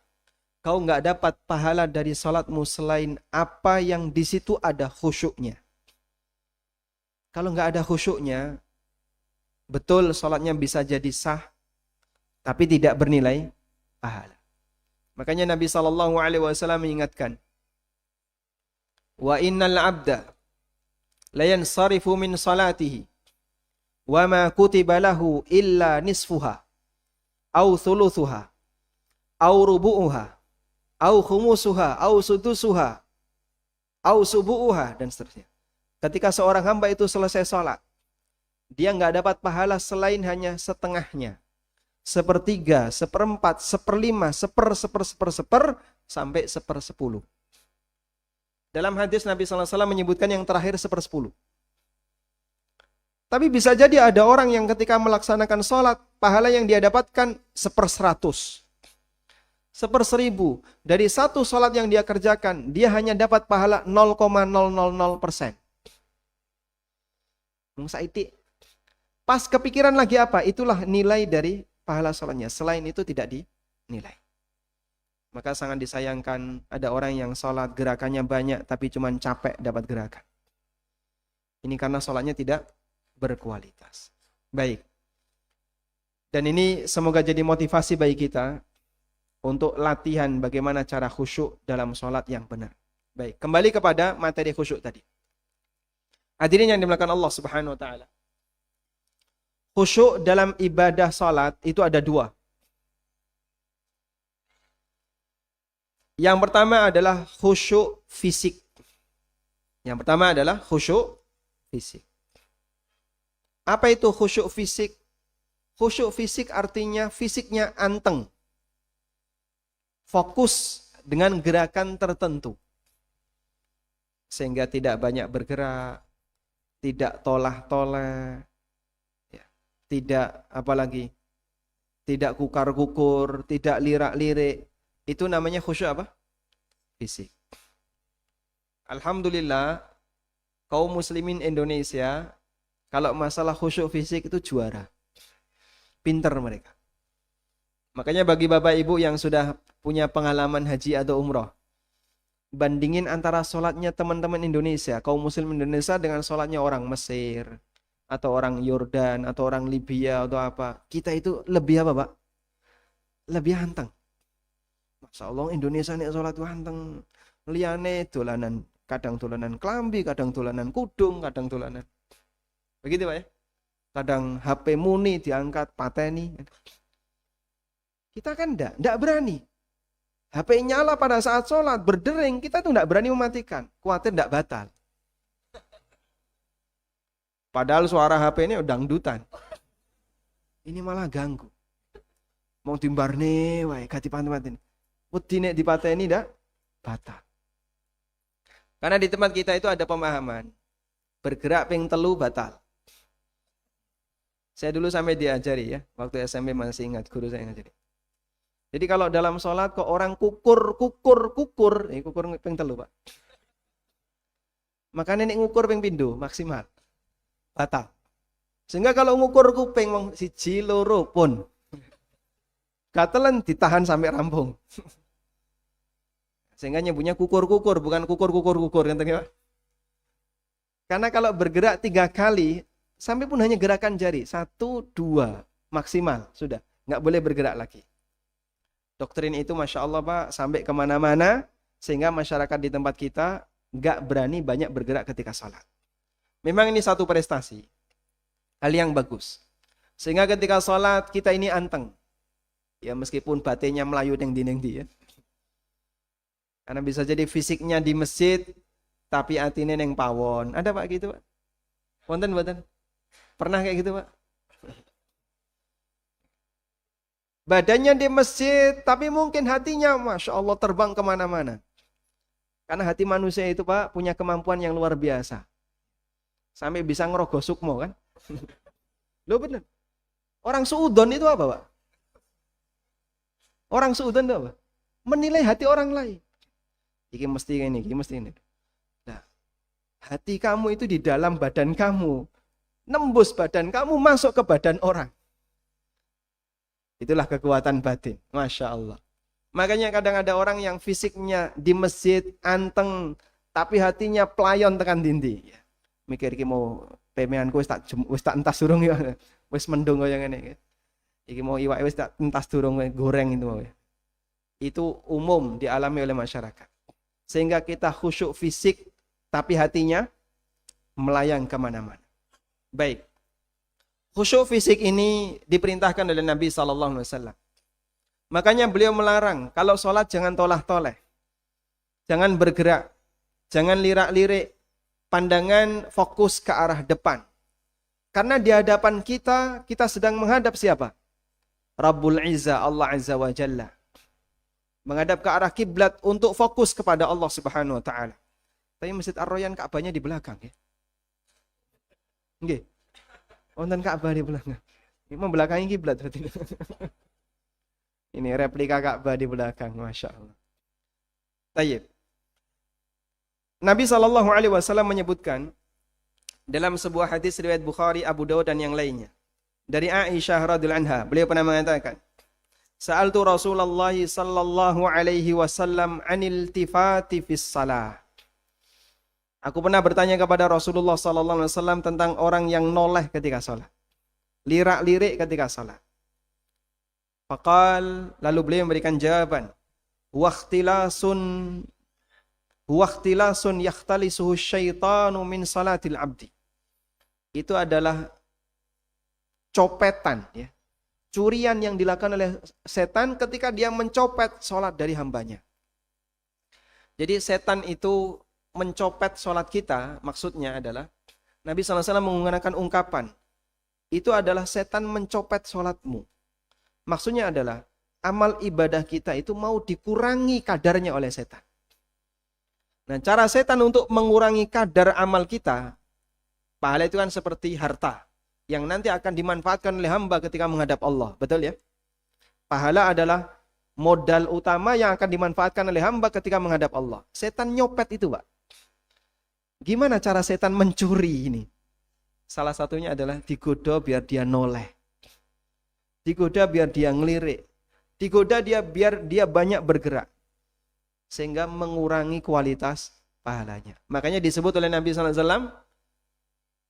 Kau enggak dapat pahala dari salatmu selain apa yang di situ ada khusyuknya. Kalau enggak ada khusyuknya, betul salatnya bisa jadi sah, tapi tidak bernilai pahala. Makanya Nabi SAW mengingatkan, wa innal abda la yansarifu min salatihi wa ma kutiba lahu illa nisfuha au thuluthuha au rubu'uha au khumusuha, au sudusuha, au subu'uha, dan seterusnya. Ketika seorang hamba itu selesai sholat, dia nggak dapat pahala selain hanya setengahnya. 1/3, 1/4, 1/5, 1/10, sampai 1/10. Dalam hadis Nabi SAW menyebutkan yang terakhir 1/10. Tapi bisa jadi ada orang yang ketika melaksanakan sholat, pahala yang dia dapatkan 1/100. 1/1000. Dari satu sholat yang dia kerjakan, dia hanya dapat pahala 0,000%. Pas kepikiran lagi apa? Itulah nilai dari pahala sholatnya. Selain itu tidak dinilai. Maka sangat disayangkan ada orang yang sholat gerakannya banyak, tapi cuma capek dapat gerakan. Ini karena sholatnya tidak berkualitas. Baik. Dan ini semoga jadi motivasi bagi kita untuk latihan bagaimana cara khusyuk dalam sholat yang benar. Baik, kembali kepada materi khusyuk tadi. Hadirin yang dimuliakan Allah Subhanahu wa taala. Khusyuk dalam ibadah sholat itu ada 2. Yang pertama adalah khusyuk fisik. Yang pertama adalah khusyuk fisik. Apa itu khusyuk fisik? Khusyuk fisik artinya fisiknya anteng. Fokus dengan gerakan tertentu. Sehingga tidak banyak bergerak, tidak tolah-tolah, ya, tidak apalagi, tidak kukar-kukur, tidak lirak-lirik. Itu namanya khusyuk apa? Fisik. Alhamdulillah, kaum muslimin Indonesia, kalau masalah khusyuk fisik itu juara. Pinter mereka. Makanya bagi bapak ibu yang sudah punya pengalaman haji atau umroh, bandingin antara sholatnya teman-teman Indonesia, kaum muslim Indonesia dengan sholatnya orang Mesir, atau orang Yordan, atau orang Libya, atau apa. Kita itu lebih apa Pak? Lebih anteng. Masya Allah Indonesia nih sholat itu anteng. Liane dolanan, kadang dolanan klambi, kadang dolanan kudung, kadang dolanan. Begitu Pak ya? Kadang HP muni diangkat, pateni. Kita kan enggak berani. HP nyala pada saat sholat, berdering, kita tuh enggak berani mematikan. Khawatir enggak batal. Padahal suara HP ini dangdutan. Ini malah ganggu. Mau timbarne, wae gati panteman. Wedine dipateni enggak batal. Karena di tempat kita itu ada pemahaman. Bergerak ping 3 batal. Saya dulu sampai diajari ya, waktu SMP masih ingat guru saya ngajari. Jadi kalau dalam sholat kok orang kukur, ini kukur ping 3 Pak. Makanya ini ngukur ping pindho maksimal. Batal. Sehingga kalau ngukur kuping wong 1 loro pun gatelan ditahan sampai rampung. Sehingga nyebutnya kukur-kukur, bukan kukur-kukur-kukur kan Pak. Karena kalau bergerak 3 kali Sampai pun hanya gerakan jari. 1, 2 maksimal. Sudah. Nggak boleh bergerak lagi. Doktrin itu Masya Allah Pak. Sampai kemana-mana. Sehingga masyarakat di tempat kita nggak berani banyak bergerak ketika sholat. Memang ini satu prestasi. Hal yang bagus. Sehingga ketika sholat kita ini anteng. Ya meskipun batinnya melayu neng-di ya. Karena bisa jadi fisiknya di masjid. Tapi hatinya neng pawon. Ada Pak gitu Pak? Wonten. Pernah kayak gitu Pak? Badannya di masjid, tapi mungkin hatinya Masya Allah terbang kemana-mana. Karena hati manusia itu Pak punya kemampuan yang luar biasa. Sampai bisa ngerogoh sukmo kan. Loh bener. Orang suudon itu apa Pak? Orang suudon itu apa? Menilai hati orang lain. Iki mesti ini. Nah, hati kamu itu di dalam badan kamu. Nembus badan kamu masuk ke badan orang. Itulah kekuatan batin. Masya Allah. Makanya kadang ada orang yang fisiknya di masjid anteng, tapi hatinya pelayon tekan dindi. Mikir iki mau pemeanku wis tak entas durung ya. Wis mendung kaya ngene. Iki mau iwak wis tak entas durung goreng itu mau. Itu umum dialami oleh masyarakat. Sehingga kita khusyuk fisik tapi hatinya melayang kemana-mana. Baik. Khusyuk fisik ini diperintahkan oleh Nabi SAW. Makanya beliau melarang, kalau sholat jangan tolah-toleh. Jangan bergerak. Jangan lirak-lirik. Pandangan fokus ke arah depan. Karena di hadapan kita sedang menghadap siapa? Rabbul Izzah, Allah Azza wa Jalla. Menghadap ke arah kiblat untuk fokus kepada Allah Subhanahu wa Ta'ala. Tapi Masjid Ar-Royan Ka'bahnya di belakang ya. Nggih. Wonten Ka'bah di belakang. Ini membelakangi kiblat berarti. Ini replika Ka'bah di belakang, Masya Allah. Tayyib. Nabi SAW menyebutkan dalam sebuah hadis riwayat Bukhari, Abu Dawud dan yang lainnya. Dari Aisyah radhiyallahu anha, beliau pernah mengatakan, Sa'altu Rasulullah sallallahu alaihi wasallam anil tifati fis salah. Aku pernah bertanya kepada Rasulullah sallallahu alaihi wasallam tentang orang yang noleh ketika salat. Lirak-lirik ketika salat. Faqal, lalu beliau memberikan jawaban, Huwa ikhtilasun yakhtalisuhu syaitanu min salatil abdi. Itu adalah copetan ya. Curian yang dilakukan oleh setan ketika dia mencopet salat dari hambanya. Jadi setan itu mencopet sholat kita, maksudnya adalah Nabi SAW menggunakan ungkapan, itu adalah setan mencopet sholatmu. Maksudnya adalah amal ibadah kita itu mau dikurangi kadarnya oleh setan. Nah, cara setan untuk mengurangi kadar amal kita, pahala itu kan seperti harta yang nanti akan dimanfaatkan oleh hamba ketika menghadap Allah. Betul ya? Pahala adalah modal utama yang akan dimanfaatkan oleh hamba ketika menghadap Allah. Setan nyopet itu Pak. Gimana cara setan mencuri ini? Salah satunya adalah digoda biar dia noleh. Digoda biar dia ngelirik. Digoda dia biar dia banyak bergerak. Sehingga mengurangi kualitas pahalanya. Makanya disebut oleh Nabi SAW,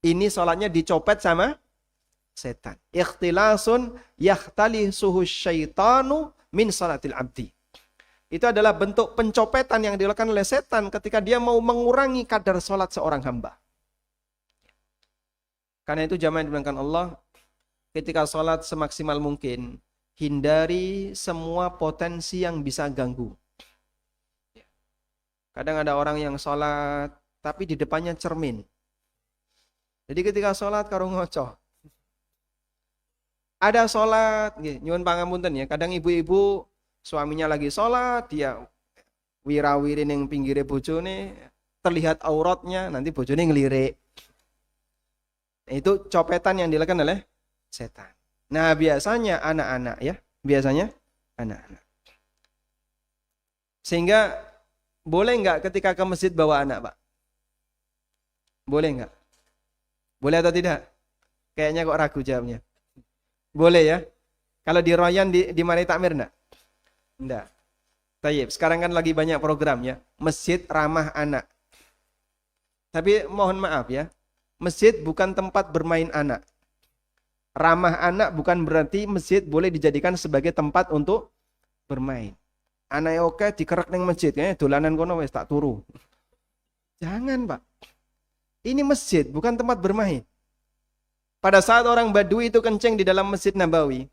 ini sholatnya dicopet sama setan. Ikhtilasun yakhtalisuhu syaitanu min salatil abdi. Itu adalah bentuk pencopetan yang dilakukan oleh setan ketika dia mau mengurangi kadar sholat seorang hamba. Karena itu jamaah yang dimuliakan Allah, ketika sholat semaksimal mungkin, hindari semua potensi yang bisa ganggu. Kadang ada orang yang sholat, tapi di depannya cermin. Jadi ketika sholat karo ngocoh. Ada sholat, nyuwun pangapunten ya, kadang ibu-ibu suaminya lagi sholat, dia wirawirin yang pinggirnya bojone, terlihat auratnya, nanti bojone ngelirik. Itu copetan yang dilakukan oleh setan. Nah biasanya anak-anak ya, biasanya anak-anak. Sehingga boleh nggak ketika ke masjid bawa anak Pak? Boleh nggak? Boleh atau tidak? Kayaknya kok ragu jawabnya. Boleh ya? Kalau di Royan di Mari Takmir enggak? Enggak. Tayyib, sekarang kan lagi banyak program ya, masjid ramah anak. Tapi mohon maaf ya, masjid bukan tempat bermain anak. Ramah anak bukan berarti masjid boleh dijadikan sebagai tempat untuk bermain. Anak oke dikerek ning masjid, dolanan kono wis tak turu. Jangan, Pak. Ini masjid, bukan tempat bermain. Pada saat orang Badui itu kencing di dalam Masjid Nabawi,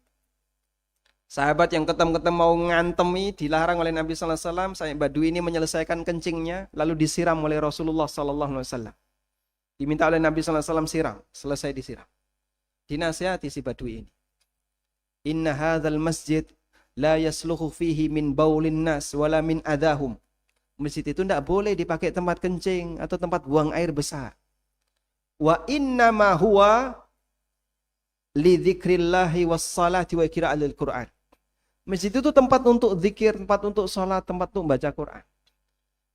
sahabat yang ketem-ketem mau ngantemi dilarang oleh Nabi sallallahu alaihi wasallam, saya Badui ini menyelesaikan kencingnya lalu disiram oleh Rasulullah sallallahu alaihi wasallam. Diminta oleh Nabi sallallahu alaihi wasallam siram, selesai disiram. Dinasihati si Badui ini. Inna hadzal masjid la yasluhu fihi min baulin nas wala min adahum. Masjid itu tidak boleh dipakai tempat kencing atau tempat buang air besar. Wa inna ma huwa li dzikrillahi was salati wa qira'atil Qur'an. Masjid itu tempat untuk zikir, tempat untuk sholat, tempat untuk baca Quran.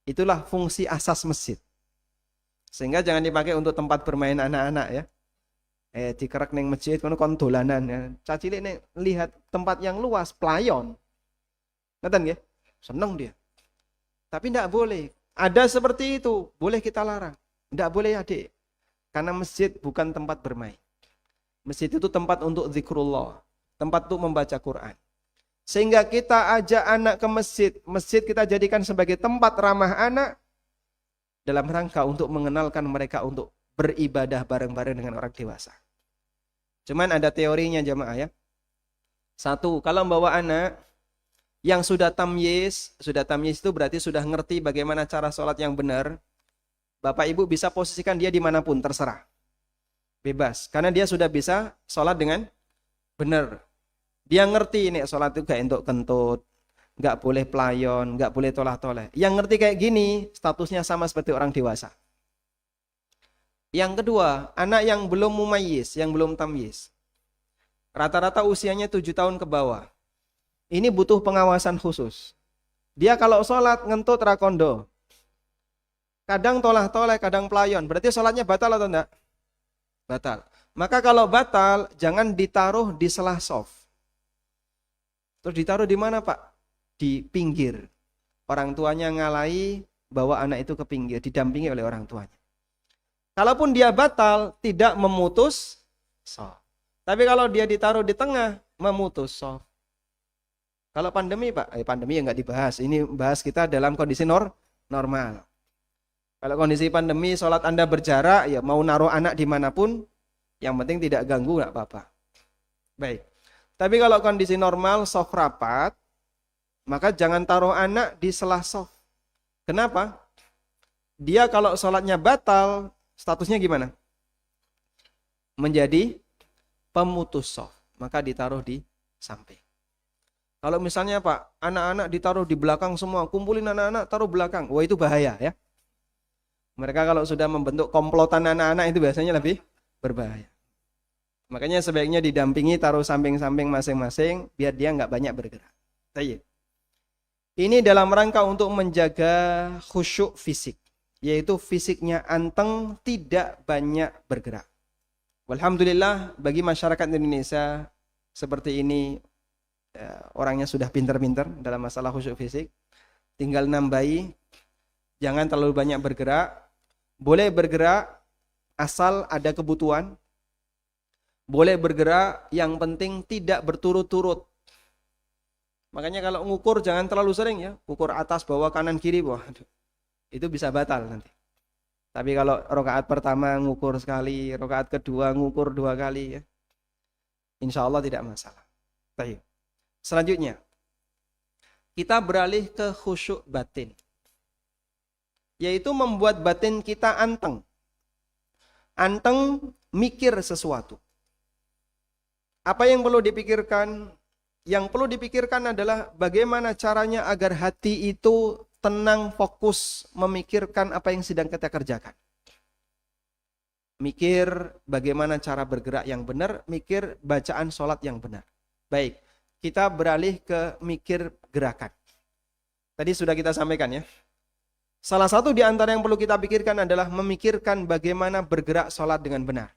Itulah fungsi asas masjid. Sehingga jangan dipakai untuk tempat bermain anak-anak ya. Dikerek ning masjid kono kon dolanan ya. Cacilik nih lihat tempat yang luas, playon. Ngeten nggih? Seneng dia. Tapi tidak boleh. Ada seperti itu, boleh kita larang. Tidak boleh adik. Karena masjid bukan tempat bermain. Masjid itu tempat untuk zikrullah. Tempat untuk membaca Quran. Sehingga kita ajak anak ke masjid. Masjid kita jadikan sebagai tempat ramah anak. Dalam rangka untuk mengenalkan mereka untuk beribadah bareng-bareng dengan orang dewasa. Cuman ada teorinya jamaah ya. Satu, kalau membawa anak yang sudah tamyiz itu berarti sudah ngerti bagaimana cara sholat yang benar. Bapak ibu bisa posisikan dia dimanapun, terserah. Bebas, karena dia sudah bisa sholat dengan benar. Dia ngerti ini sholat itu gak entuk kentut, gak boleh pelayon, gak boleh tolah-toleh. Yang ngerti kayak gini, statusnya sama seperti orang dewasa. Yang kedua, anak yang belum mumayyiz, yang belum tamyiz. Rata-rata usianya 7 tahun ke bawah. Ini butuh pengawasan khusus. Dia kalau sholat ngentut rakondo. Kadang tolah-toleh, kadang pelayon. Berarti sholatnya batal atau enggak? Batal. Maka kalau batal, jangan ditaruh di sela soft. Terus ditaruh di mana Pak? Di pinggir. Orang tuanya ngalahi bawa anak itu ke pinggir, didampingi oleh orang tuanya. Kalaupun dia batal, tidak memutus soft. Tapi kalau dia ditaruh di tengah, memutus soft. Kalau pandemi Pak, pandemi ya nggak dibahas. Ini bahas kita dalam kondisi normal. Kalau kondisi pandemi, sholat Anda berjarak, ya mau naruh anak dimanapun, yang penting tidak ganggu, nggak apa-apa. Baik. Tapi kalau kondisi normal, soft rapat, maka jangan taruh anak di sela soft. Kenapa? Dia kalau sholatnya batal, statusnya gimana? Menjadi pemutus soft. Maka ditaruh di samping. Kalau misalnya Pak, anak-anak ditaruh di belakang semua, kumpulin anak-anak, taruh belakang. Wah itu bahaya ya. Mereka kalau sudah membentuk komplotan anak-anak itu biasanya lebih berbahaya. Makanya sebaiknya didampingi, taruh samping-samping masing-masing, biar dia nggak banyak bergerak. Tayyib. Ini dalam rangka untuk menjaga khusyuk fisik. Yaitu fisiknya anteng, tidak banyak bergerak. Alhamdulillah bagi masyarakat Indonesia seperti ini, orangnya sudah pintar-pintar dalam masalah khusyuk fisik. Tinggal nambahi, jangan terlalu banyak bergerak. Boleh bergerak asal ada kebutuhan. Boleh bergerak, yang penting tidak berturut-turut. Makanya kalau ngukur jangan terlalu sering ya. Ukur atas, bawah, kanan, kiri, bawah. Itu bisa batal nanti. Tapi kalau rakaat pertama ngukur sekali, rakaat kedua ngukur 2 kali ya. Insya Allah tidak masalah. Baik. Selanjutnya, kita beralih ke khusyuk batin. Yaitu membuat batin kita anteng. Anteng mikir sesuatu. Apa yang perlu dipikirkan? Yang perlu dipikirkan adalah bagaimana caranya agar hati itu tenang, fokus, memikirkan apa yang sedang kita kerjakan. Mikir bagaimana cara bergerak yang benar, mikir bacaan sholat yang benar. Baik, kita beralih ke mikir gerakan. Tadi sudah kita sampaikan ya. Salah satu di antara yang perlu kita pikirkan adalah memikirkan bagaimana bergerak sholat dengan benar.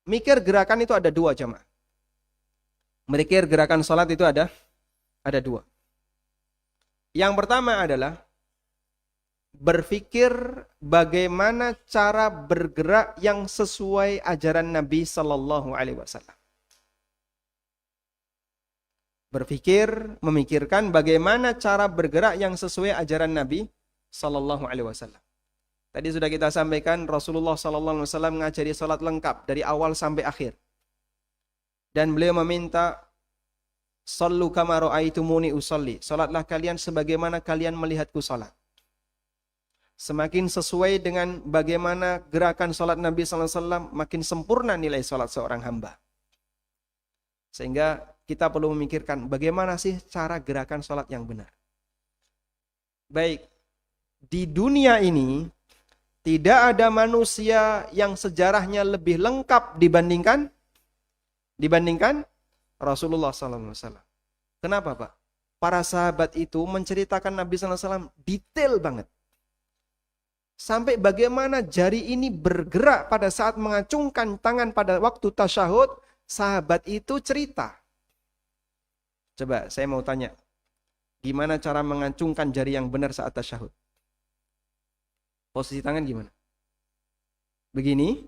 Mikir gerakan itu ada 2 jamaah. Mikir gerakan sholat itu ada 2. Yang pertama adalah berpikir bagaimana cara bergerak yang sesuai ajaran Nabi sallallahu alaihi wasallam. Berpikir, memikirkan bagaimana cara bergerak yang sesuai ajaran Nabi sallallahu alaihi wasallam. Tadi sudah kita sampaikan Rasulullah sallallahu alaihi wasallam mengajari salat lengkap dari awal sampai akhir. Dan beliau meminta sallu kama ra'aitumuni usalli. Salatlah kalian sebagaimana kalian melihatku salat. Semakin sesuai dengan bagaimana gerakan salat Nabi sallallahu alaihi wasallam, makin sempurna nilai salat seorang hamba. Sehingga kita perlu memikirkan bagaimana sih cara gerakan salat yang benar. Baik, di dunia ini tidak ada manusia yang sejarahnya lebih lengkap dibandingkan Rasulullah SAW. Kenapa, Pak? Para sahabat itu menceritakan Nabi SAW detail banget. Sampai bagaimana jari ini bergerak pada saat mengacungkan tangan pada waktu tasyahud, sahabat itu cerita. Coba saya mau tanya, gimana cara mengacungkan jari yang benar saat tasyahud? Posisi tangan gimana? Begini?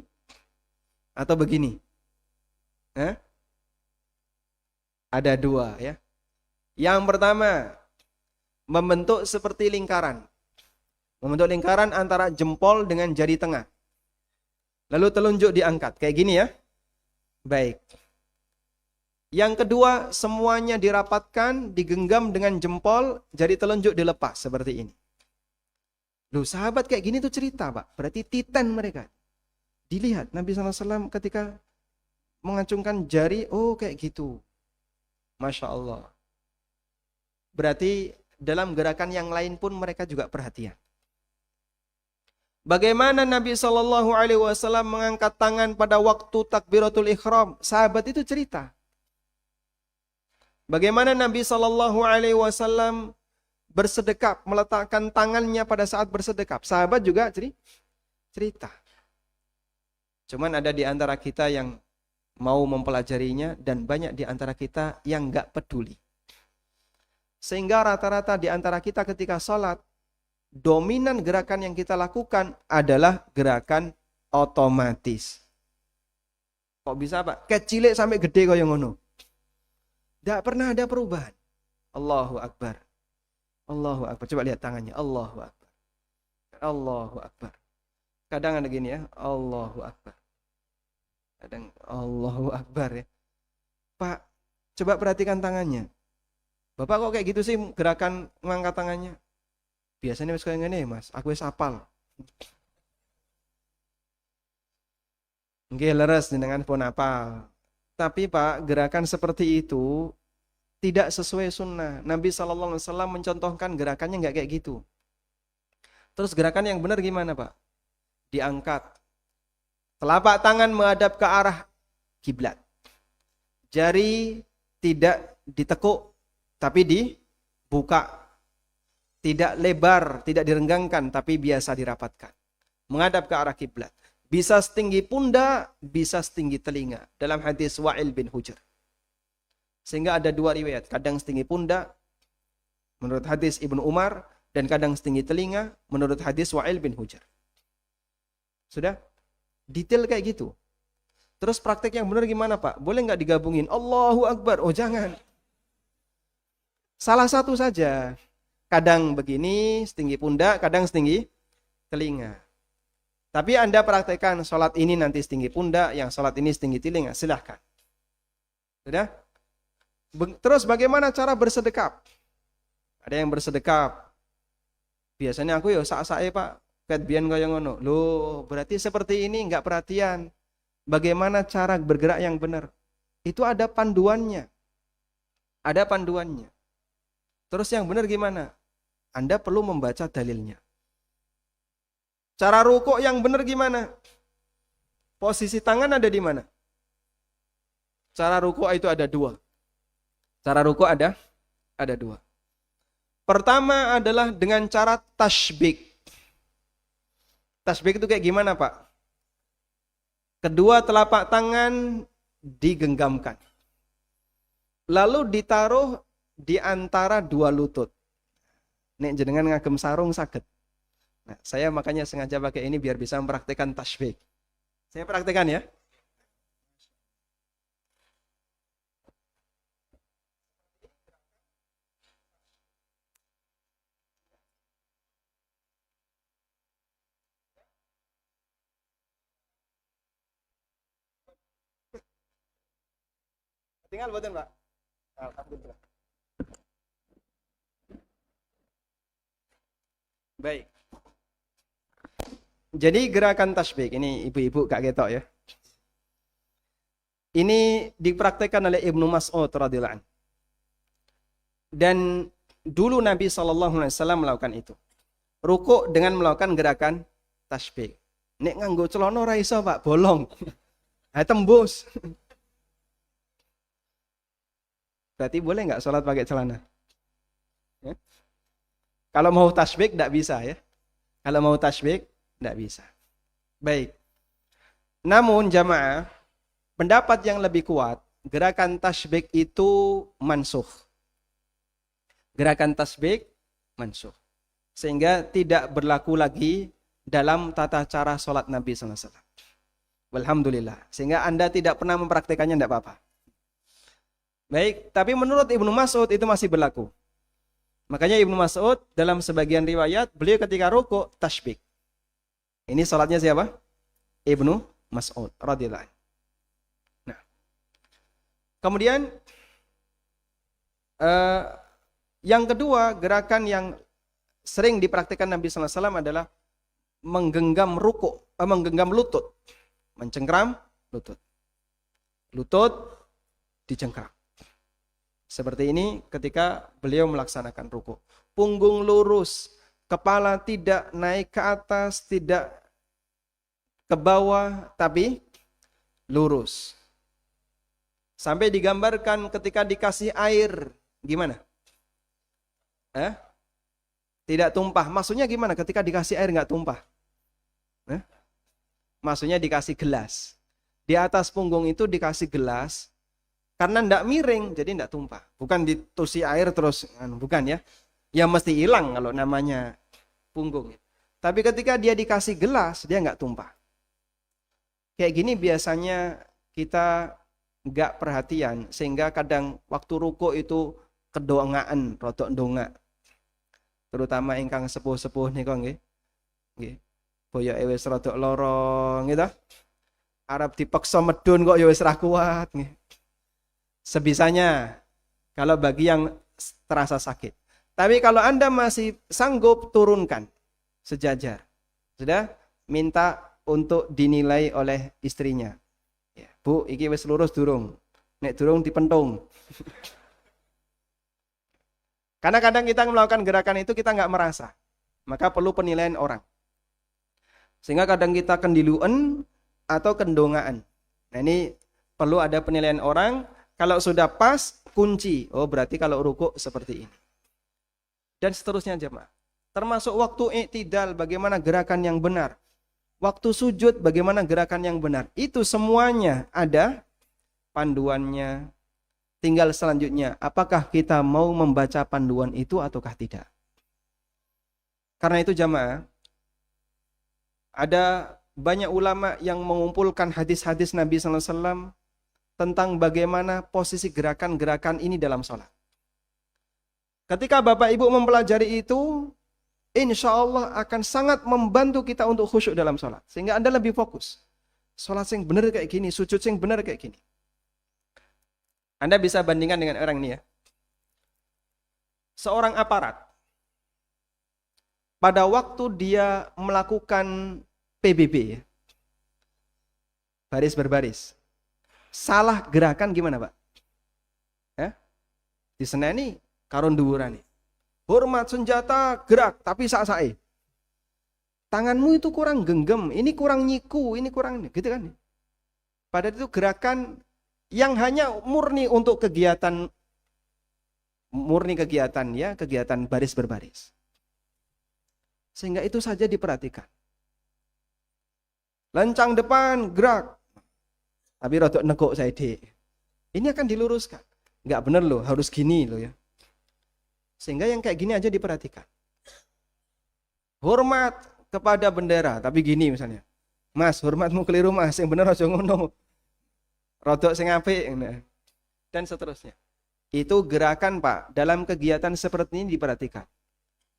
Atau begini? Ada dua ya. Yang pertama, membentuk seperti lingkaran. Membentuk lingkaran antara jempol dengan jari tengah. Lalu telunjuk diangkat. Kayak gini ya. Baik. Yang kedua, semuanya dirapatkan, digenggam dengan jempol, jari telunjuk dilepas seperti ini. Loh, sahabat kayak gini tuh cerita, Pak. Berarti titan mereka. Dilihat Nabi SAW ketika mengacungkan jari, oh kayak gitu. Masya Allah. Berarti dalam gerakan yang lain pun mereka juga perhatian. Bagaimana Nabi SAW mengangkat tangan pada waktu takbiratul ihram? Sahabat itu cerita. Bagaimana Nabi SAW bersedekap, meletakkan tangannya pada saat bersedekap. Sahabat juga cerita. Cuman ada di antara kita yang mau mempelajarinya dan banyak di antara kita yang nggak peduli. Sehingga rata-rata di antara kita ketika sholat, dominan gerakan yang kita lakukan adalah gerakan otomatis. Kok bisa, Pak? Kecilik sampai gede kaya ngono. Tidak pernah ada perubahan. Allahu Akbar. Allahu Akbar. Coba lihat tangannya. Allahu Akbar. Allahu Akbar. Kadang ada gini ya. Allahu Akbar. Kadang Allahu Akbar ya. Pak, coba perhatikan tangannya. Bapak kok kayak gitu sih gerakan mengangkat tangannya? Biasanya wis kayak ngene, Mas. Aku wis apal. Nggih leres jenengan pun apal. Tapi Pak, gerakan seperti itu tidak sesuai sunnah. Nabi SAW mencontohkan gerakannya nggak kayak gitu. Terus gerakan yang benar gimana, Pak? Diangkat. Telapak tangan menghadap ke arah kiblat. Jari tidak ditekuk, tapi dibuka. Tidak lebar, tidak direnggangkan, tapi biasa dirapatkan. Menghadap ke arah kiblat. Bisa setinggi pundak, bisa setinggi telinga. Dalam hadis Wa'il bin Hujr. Sehingga ada dua riwayat. Kadang setinggi pundak, menurut hadis Ibnu Umar. Dan kadang setinggi telinga, menurut hadis Wa'il bin Hujr. Sudah? Detail kayak gitu. Terus praktek yang benar gimana, Pak? Boleh nggak digabungin? Allahu Akbar. Oh jangan. Salah satu saja. Kadang begini, setinggi pundak, kadang setinggi telinga. Tapi Anda praktekkan sholat ini nanti setinggi pundak, yang sholat ini setinggi telinga, silahkan. Sudah? Terus bagaimana cara bersedekap? Ada yang bersedekap. Biasanya aku ya sak-sake, Pak. Ket biyen kaya ngono. Loh, berarti seperti ini enggak perhatian. Bagaimana cara bergerak yang benar? Itu ada panduannya. Ada panduannya. Terus yang benar gimana? Anda perlu membaca dalilnya. Cara rukuk yang benar gimana? Posisi tangan ada di mana? Cara rukuk itu ada dua. Cara rukuk ada dua. Pertama adalah dengan cara tasbik. Tasbik itu kayak gimana, Pak? Kedua telapak tangan digenggamkan. Lalu ditaruh di antara dua lutut. Nek jenengan ngagem sarung saged. Nah, saya makanya sengaja pakai ini biar bisa mempraktikkan tasbih. Saya praktikkan ya. Tinggal betul, Pak. Alhamdulillah. Baik. Jadi gerakan tasbih ini ibu-ibu gak ketok ya. Ini dipraktekkan oleh Ibnu Mas'ud radhiyallahu anhu. Dan dulu Nabi SAW melakukan itu. Rukuk dengan melakukan gerakan tasbih. Nek nganggo celana ora iso, Pak, bolong. Ha tembus. Berarti boleh nggak sholat pakai celana? Ya? Kalau mau tasbih tidak bisa ya. Kalau mau tasbih tidak bisa. Baik. Namun jamaah, pendapat yang lebih kuat, gerakan tasbih itu mansukh. Gerakan tasbih mansukh. Sehingga tidak berlaku lagi dalam tata cara sholat Nabi SAW. Alhamdulillah. Sehingga Anda tidak pernah mempraktekannya, tidak apa-apa. Baik, tapi menurut Ibnu Mas'ud itu masih berlaku. Makanya Ibnu Mas'ud dalam sebagian riwayat, beliau ketika rukuk tasbih. Ini salatnya siapa? Ibnu Mas'ud radhiyallahu anhu. Nah. Kemudian yang kedua, gerakan yang sering dipraktikkan Nabi sallallahu alaihi wasallam adalah menggenggam rukuk, menggenggam lutut. Mencengkram lutut. Lutut dicengkram. Seperti ini ketika beliau melaksanakan rukuk. Punggung lurus, kepala tidak naik ke atas, tidak ke bawah, tapi lurus. Sampai digambarkan ketika dikasih air, gimana? Tidak tumpah. Maksudnya gimana ketika dikasih air nggak tumpah? Maksudnya dikasih gelas. Di atas punggung itu dikasih gelas, karena ndak miring, jadi ndak tumpah. Bukan ditusi air terus, bukan ya. Ya mesti hilang kalau namanya punggung. Tapi ketika dia dikasih gelas, dia nggak tumpah. Kayak gini biasanya kita nggak perhatian, sehingga kadang waktu rukuk itu kedongaan, rodok ndongak. Terutama ingkang sepuh-sepuh nih kok nggih. Nggih. Boyoke wis rodok lara gitu. Arep dipaksa medun kok ya wis ra kuat nggih. Sebisanya, kalau bagi yang terasa sakit. Tapi kalau Anda masih sanggup, turunkan sejajar. Sudah minta untuk dinilai oleh istrinya. Ya, Bu, iki wis lurus durung. Nek durung dipentung. Karena kadang kita melakukan gerakan itu kita nggak merasa. Maka perlu penilaian orang. Sehingga kadang kita kendiluan atau kendongaan. Nah ini perlu ada penilaian orang. Kalau sudah pas, kunci. Oh, berarti kalau rukuk seperti ini. Dan seterusnya jemaah. Termasuk waktu i'tidal, bagaimana gerakan yang benar. Waktu sujud, bagaimana gerakan yang benar. Itu semuanya ada panduannya. Tinggal selanjutnya, apakah kita mau membaca panduan itu ataukah tidak. Karena itu jemaah, ada banyak ulama yang mengumpulkan hadis-hadis Nabi SAW tentang bagaimana posisi gerakan-gerakan ini dalam sholat. Ketika Bapak Ibu mempelajari itu, insya Allah akan sangat membantu kita untuk khusyuk dalam sholat. Sehingga Anda lebih fokus. Sholat yang benar kayak gini, sujud yang benar kayak gini. Anda bisa bandingkan dengan orang ini ya. Seorang aparat. Pada waktu dia melakukan PBB, ya, baris berbaris. Salah gerakan gimana Pak? Diseneni karon dhuwurane. Hormat senjata, gerak, tapi sak-sake. Tanganmu itu kurang genggam, ini kurang nyiku, ini kurang gitu kan. Padahal itu gerakan yang hanya murni untuk kegiatan ya, kegiatan baris berbaris. Sehingga itu saja diperhatikan. Lencang depan, gerak. Tapi rodok negok saya dek. Ini akan diluruskan. Enggak benar loh, harus gini loh ya. Sehingga yang kayak gini aja diperhatikan. Hormat, kepada bendera, tapi gini misalnya. Mas, hormatmu keliru Mas, yang bener aja ngono. Rodok sing apik dan seterusnya. Itu gerakan Pak, dalam kegiatan seperti ini diperhatikan.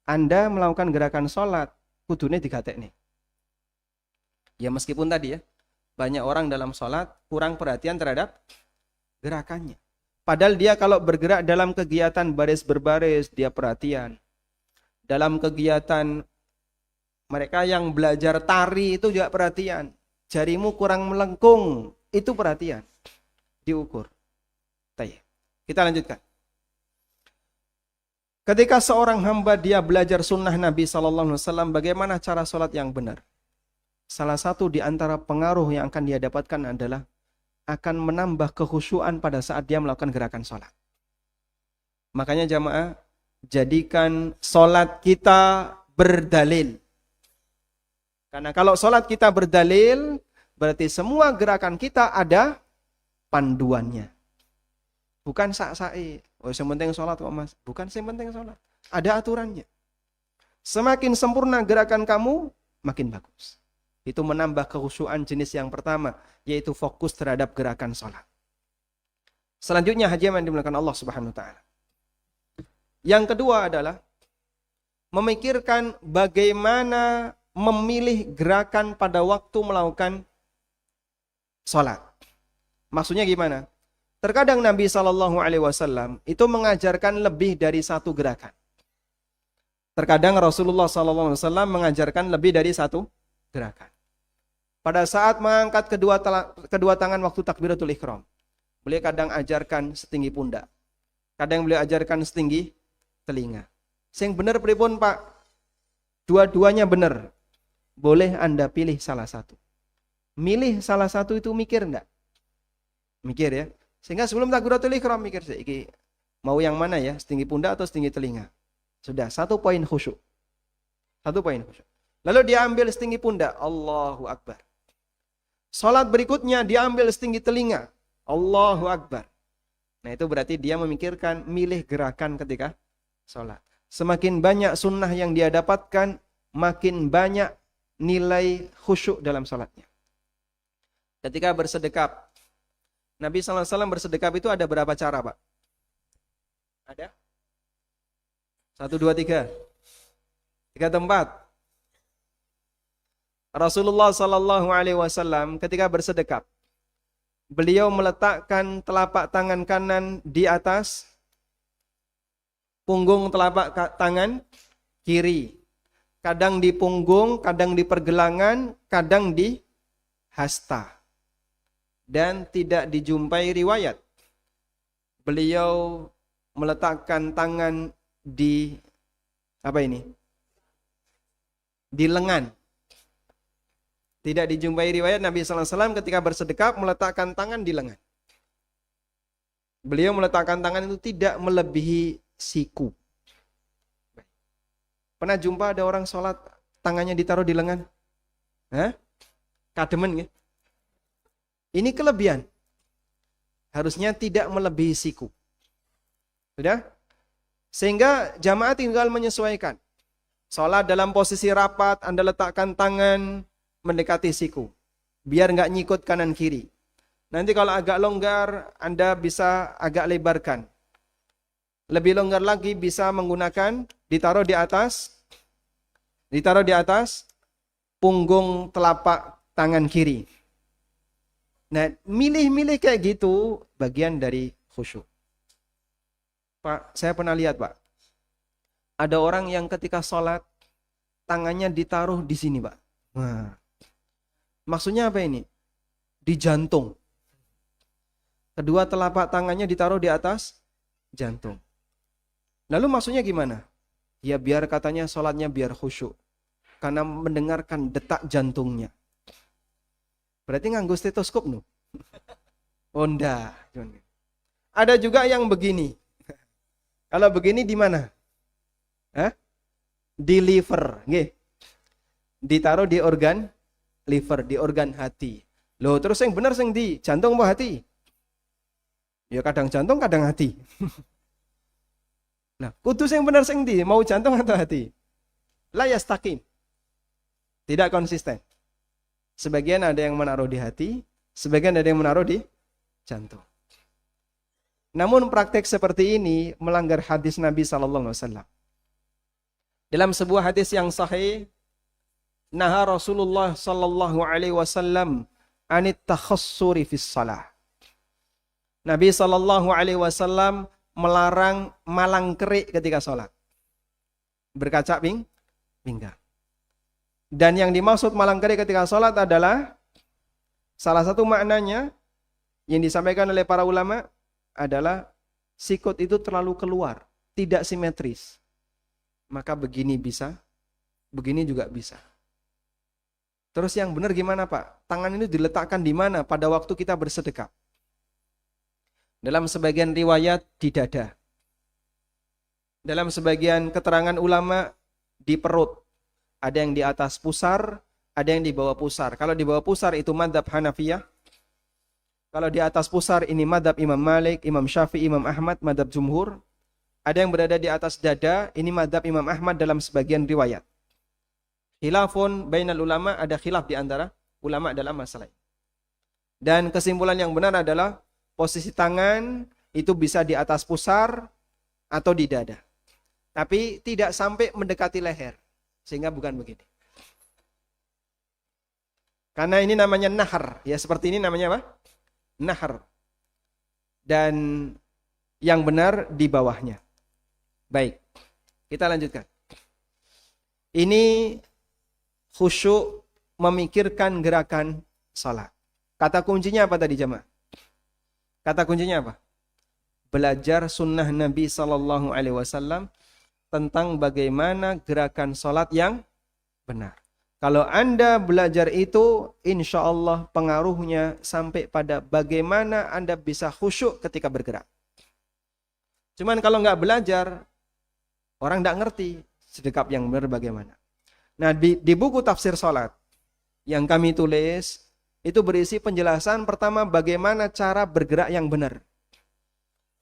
Anda melakukan gerakan sholat, kudune digatekne. Ya meskipun tadi ya, banyak orang dalam sholat kurang perhatian terhadap gerakannya. Padahal dia kalau bergerak dalam kegiatan baris berbaris, dia perhatian. Dalam kegiatan mereka yang belajar tari itu juga perhatian. Jarimu kurang melengkung, itu perhatian. Diukur. Kita lanjutkan. Ketika seorang hamba dia belajar sunnah Nabi SAW, bagaimana cara sholat yang benar? Salah satu di antara pengaruh yang akan dia dapatkan adalah akan menambah kekhusyuan pada saat dia melakukan gerakan sholat. Makanya jamaah, jadikan sholat kita berdalil. Karena kalau sholat kita berdalil, berarti semua gerakan kita ada panduannya. Bukan sak-sa'i. Oh, yang penting sholat kok Mas. Bukan yang penting sholat. Ada aturannya. Semakin sempurna gerakan kamu, makin bagus. Itu menambah kekhusyuan jenis yang pertama, yaitu fokus terhadap gerakan sholat. Selanjutnya hadiah yang dimuliakan Allah Subhanahu wa taala. Yang kedua adalah memikirkan bagaimana memilih gerakan pada waktu melakukan sholat. Maksudnya gimana? Terkadang Nabi SAW itu mengajarkan lebih dari satu gerakan. Terkadang Rasulullah SAW mengajarkan lebih dari satu gerakan. Pada saat mengangkat kedua tangan waktu takbiratul ihram, beliau kadang ajarkan setinggi pundak. Kadang beliau ajarkan setinggi telinga. Sing benar pripun Pak? Dua-duanya benar. Boleh Anda pilih salah satu. Milih salah satu itu mikir enggak? Mikir ya. Sehingga sebelum takbiratul ihram mikir iki mau yang mana ya? Setinggi pundak atau setinggi telinga? Sudah, 1 poin khusyuk. 1 poin khusyuk. Lalu dia ambil setinggi pundak, Allahu Akbar. Salat berikutnya dia ambil setinggi telinga, Allahu Akbar. Nah itu berarti dia memikirkan milih gerakan ketika salat. Semakin banyak sunnah yang dia dapatkan, makin banyak nilai khusyuk dalam salatnya. Ketika bersedekap, Nabi SAW bersedekap itu ada berapa cara, Pak? Ada? 1, 2, 3. 3 tempat. Rasulullah SAW ketika bersedekap, beliau meletakkan telapak tangan kanan di atas punggung telapak tangan kiri. Kadang di punggung, kadang di pergelangan, kadang di hasta. Dan tidak dijumpai riwayat beliau meletakkan tangan di di lengan. Tidak dijumpai riwayat Nabi SAW ketika bersedekap meletakkan tangan di lengan. Beliau meletakkan tangan itu tidak melebihi siku. Pernah jumpa ada orang sholat tangannya ditaruh di lengan? Hah? Kademen ya? Ini kelebihan. Harusnya tidak melebihi siku. Sudah? Sehingga jamaah tinggal menyesuaikan. Sholat dalam posisi rapat, Anda letakkan tangan mendekati siku. Biar nggak nyikut kanan kiri. Nanti kalau agak longgar, Anda bisa agak lebarkan. Lebih longgar lagi bisa menggunakan ditaruh di atas punggung telapak tangan kiri. Nah, milih-milih kayak gitu bagian dari khusyuk. Pak, saya pernah lihat, Pak. Ada orang yang ketika sholat tangannya ditaruh di sini, Pak. Nah, maksudnya apa ini? Di jantung. Kedua telapak tangannya ditaruh di atas jantung. Lalu maksudnya gimana? Ya biar katanya sholatnya biar khusyuk. Karena mendengarkan detak jantungnya. Berarti nganggo stetoskop no? Oh enggak. Ada juga yang begini. Kalau begini di mana? Di liver. Nggih. Ditaruh di organ liver, di organ hati. Loh terus yang benar sing di jantung apa hati? Ya kadang jantung, kadang hati. Nah, kudu yang benar sing di, mau jantung atau hati? La yastaqim. Tidak konsisten. Sebagian ada yang menaruh di hati, sebagian ada yang menaruh di jantung. Namun praktek seperti ini melanggar hadis Nabi SAW. Dalam sebuah hadis yang sahih, naha Rasulullah SAW anit takhassuri fis salah. Nabi SAW melarang malang kerik ketika sholat. Berkaca pinggang. Dan yang dimaksud malang kerik ketika sholat adalah salah satu maknanya yang disampaikan oleh para ulama adalah sikut itu terlalu keluar, tidak simetris. Maka begini bisa, begini juga bisa. Terus yang benar gimana Pak? Tangan ini diletakkan di mana pada waktu kita bersedekap? Dalam sebagian riwayat di dada. Dalam sebagian keterangan ulama di perut. Ada yang di atas pusar, ada yang di bawah pusar. Kalau di bawah pusar itu madhab Hanafiyah. Kalau di atas pusar ini madhab Imam Malik, Imam Syafi'i, Imam Ahmad, madhab Jumhur. Ada yang berada di atas dada, ini madhab Imam Ahmad dalam sebagian riwayat. Khilafun bainal ulama, ada khilaf di antara ulama dalam masalah ini. Dan kesimpulan yang benar adalah posisi tangan itu bisa di atas pusar atau di dada. Tapi tidak sampai mendekati leher. Sehingga bukan begini. Karena ini namanya nahar. Ya seperti ini namanya apa? Nahar. Dan yang benar di bawahnya. Baik. Kita lanjutkan. Ini khusyuk memikirkan gerakan salat. Kata kuncinya apa tadi jemaah? Kata kuncinya apa? Belajar sunnah Nabi SAW tentang bagaimana gerakan salat yang benar. Kalau Anda belajar itu, insya Allah pengaruhnya sampai pada bagaimana Anda bisa khusyuk ketika bergerak. Cuman kalau nggak belajar, orang nggak ngerti sedekap yang benar bagaimana. Nah di buku tafsir salat yang kami tulis, itu berisi penjelasan pertama bagaimana cara bergerak yang benar.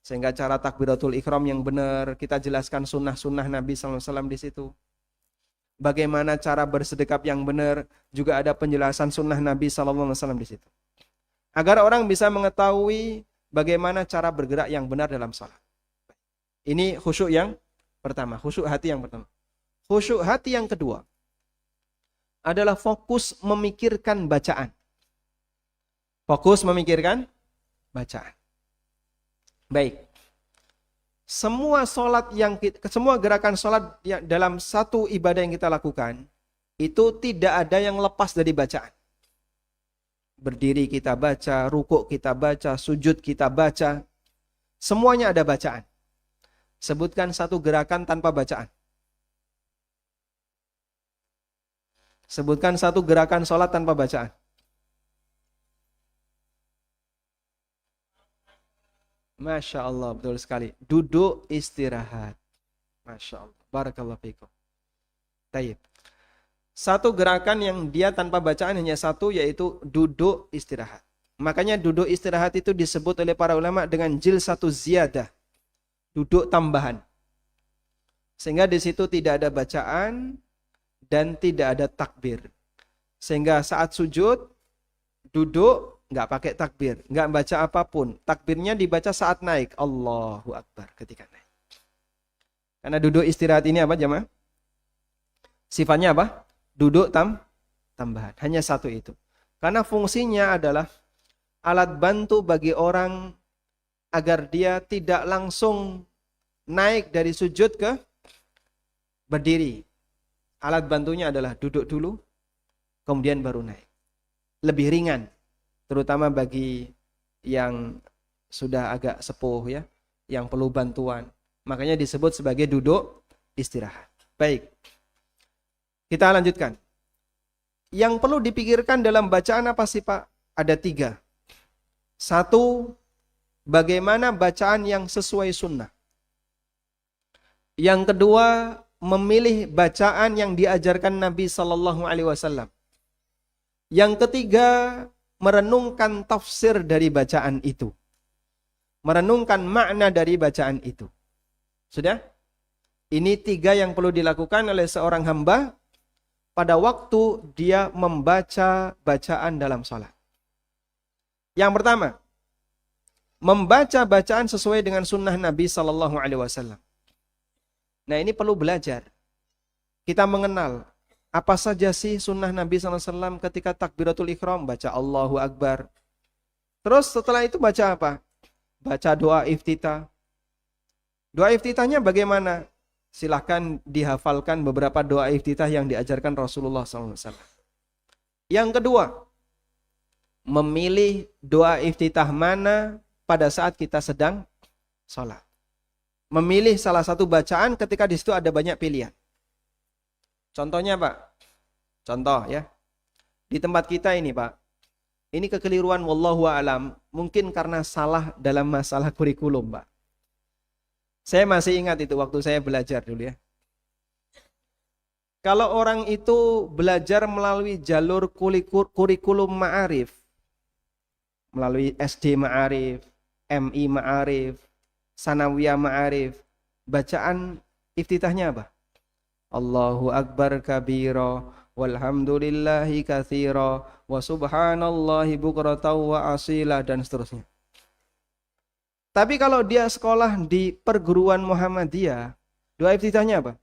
Sehingga cara takbiratul ihram yang benar, kita jelaskan sunnah-sunnah Nabi SAW di situ. Bagaimana cara bersedekap yang benar, juga ada penjelasan sunnah Nabi SAW di situ. Agar orang bisa mengetahui bagaimana cara bergerak yang benar dalam salat. Ini khusyuk yang pertama, khusyuk hati yang pertama. Khusyuk hati yang kedua adalah fokus memikirkan bacaan. Fokus memikirkan bacaan. Baik. Semua gerakan salat yang dalam satu ibadah yang kita lakukan itu tidak ada yang lepas dari bacaan. Berdiri kita baca, rukuk kita baca, sujud kita baca. Semuanya ada bacaan. Sebutkan satu gerakan tanpa bacaan. Sebutkan satu gerakan salat tanpa bacaan. Masya Allah, betul sekali. Duduk istirahat. Masya Allah. Barakallahu fikum. Taib. Satu gerakan yang dia tanpa bacaan hanya satu, yaitu duduk istirahat. Makanya duduk istirahat itu disebut oleh para ulama dengan jilsatu ziyadah. Duduk tambahan. Sehingga di situ tidak ada bacaan dan tidak ada takbir. Sehingga saat sujud, duduk, nggak pakai takbir, nggak baca apapun. Takbirnya dibaca saat naik. Allahu Akbar ketika naik. Karena duduk istirahat ini apa jemaah? Sifatnya apa? Duduk tambahan. Hanya satu itu. Karena fungsinya adalah alat bantu bagi orang agar dia tidak langsung naik dari sujud ke berdiri. Alat bantunya adalah duduk dulu, kemudian baru naik. Lebih ringan. Terutama bagi yang sudah agak sepuh ya, yang perlu bantuan. Makanya disebut sebagai duduk istirahat. Baik. Kita lanjutkan. Yang perlu dipikirkan dalam bacaan apa sih Pak? Ada 3. 1, bagaimana bacaan yang sesuai sunnah. Yang kedua, memilih bacaan yang diajarkan Nabi SAW. Yang ketiga, merenungkan tafsir dari bacaan itu. Merenungkan makna dari bacaan itu. Sudah? Ini 3 yang perlu dilakukan oleh seorang hamba pada waktu dia membaca bacaan dalam salat. Yang pertama, membaca bacaan sesuai dengan sunnah Nabi Sallallahu Alaihi Wasallam. Nah, ini perlu belajar. Kita mengenal apa saja sih sunnah Nabi Sallallahu Alaihi Wasallam ketika takbiratul ihram, baca Allahu Akbar. Terus setelah itu baca apa? Baca doa iftitah. Doa iftitahnya bagaimana? Silahkan dihafalkan beberapa doa iftitah yang diajarkan Rasulullah SAW. Yang kedua, memilih doa iftitah mana pada saat kita sedang sholat. Memilih salah satu bacaan ketika di situ ada banyak pilihan. Contohnya Pak, contoh ya, di tempat kita ini Pak, ini kekeliruan wallahu a'lam, mungkin karena salah dalam masalah kurikulum Pak. Saya masih ingat itu waktu saya belajar dulu ya. Kalau orang itu belajar melalui jalur kurikulum ma'arif, melalui SD ma'arif, MI ma'arif, Sanawiyah ma'arif, bacaan iftitahnya apa? Allahu Akbar kabira, walhamdulillahi katsira, wa subhanallahi bukratan wa asila, dan seterusnya. Tapi kalau dia sekolah di perguruan Muhammadiyah, doa iftitahnya apa?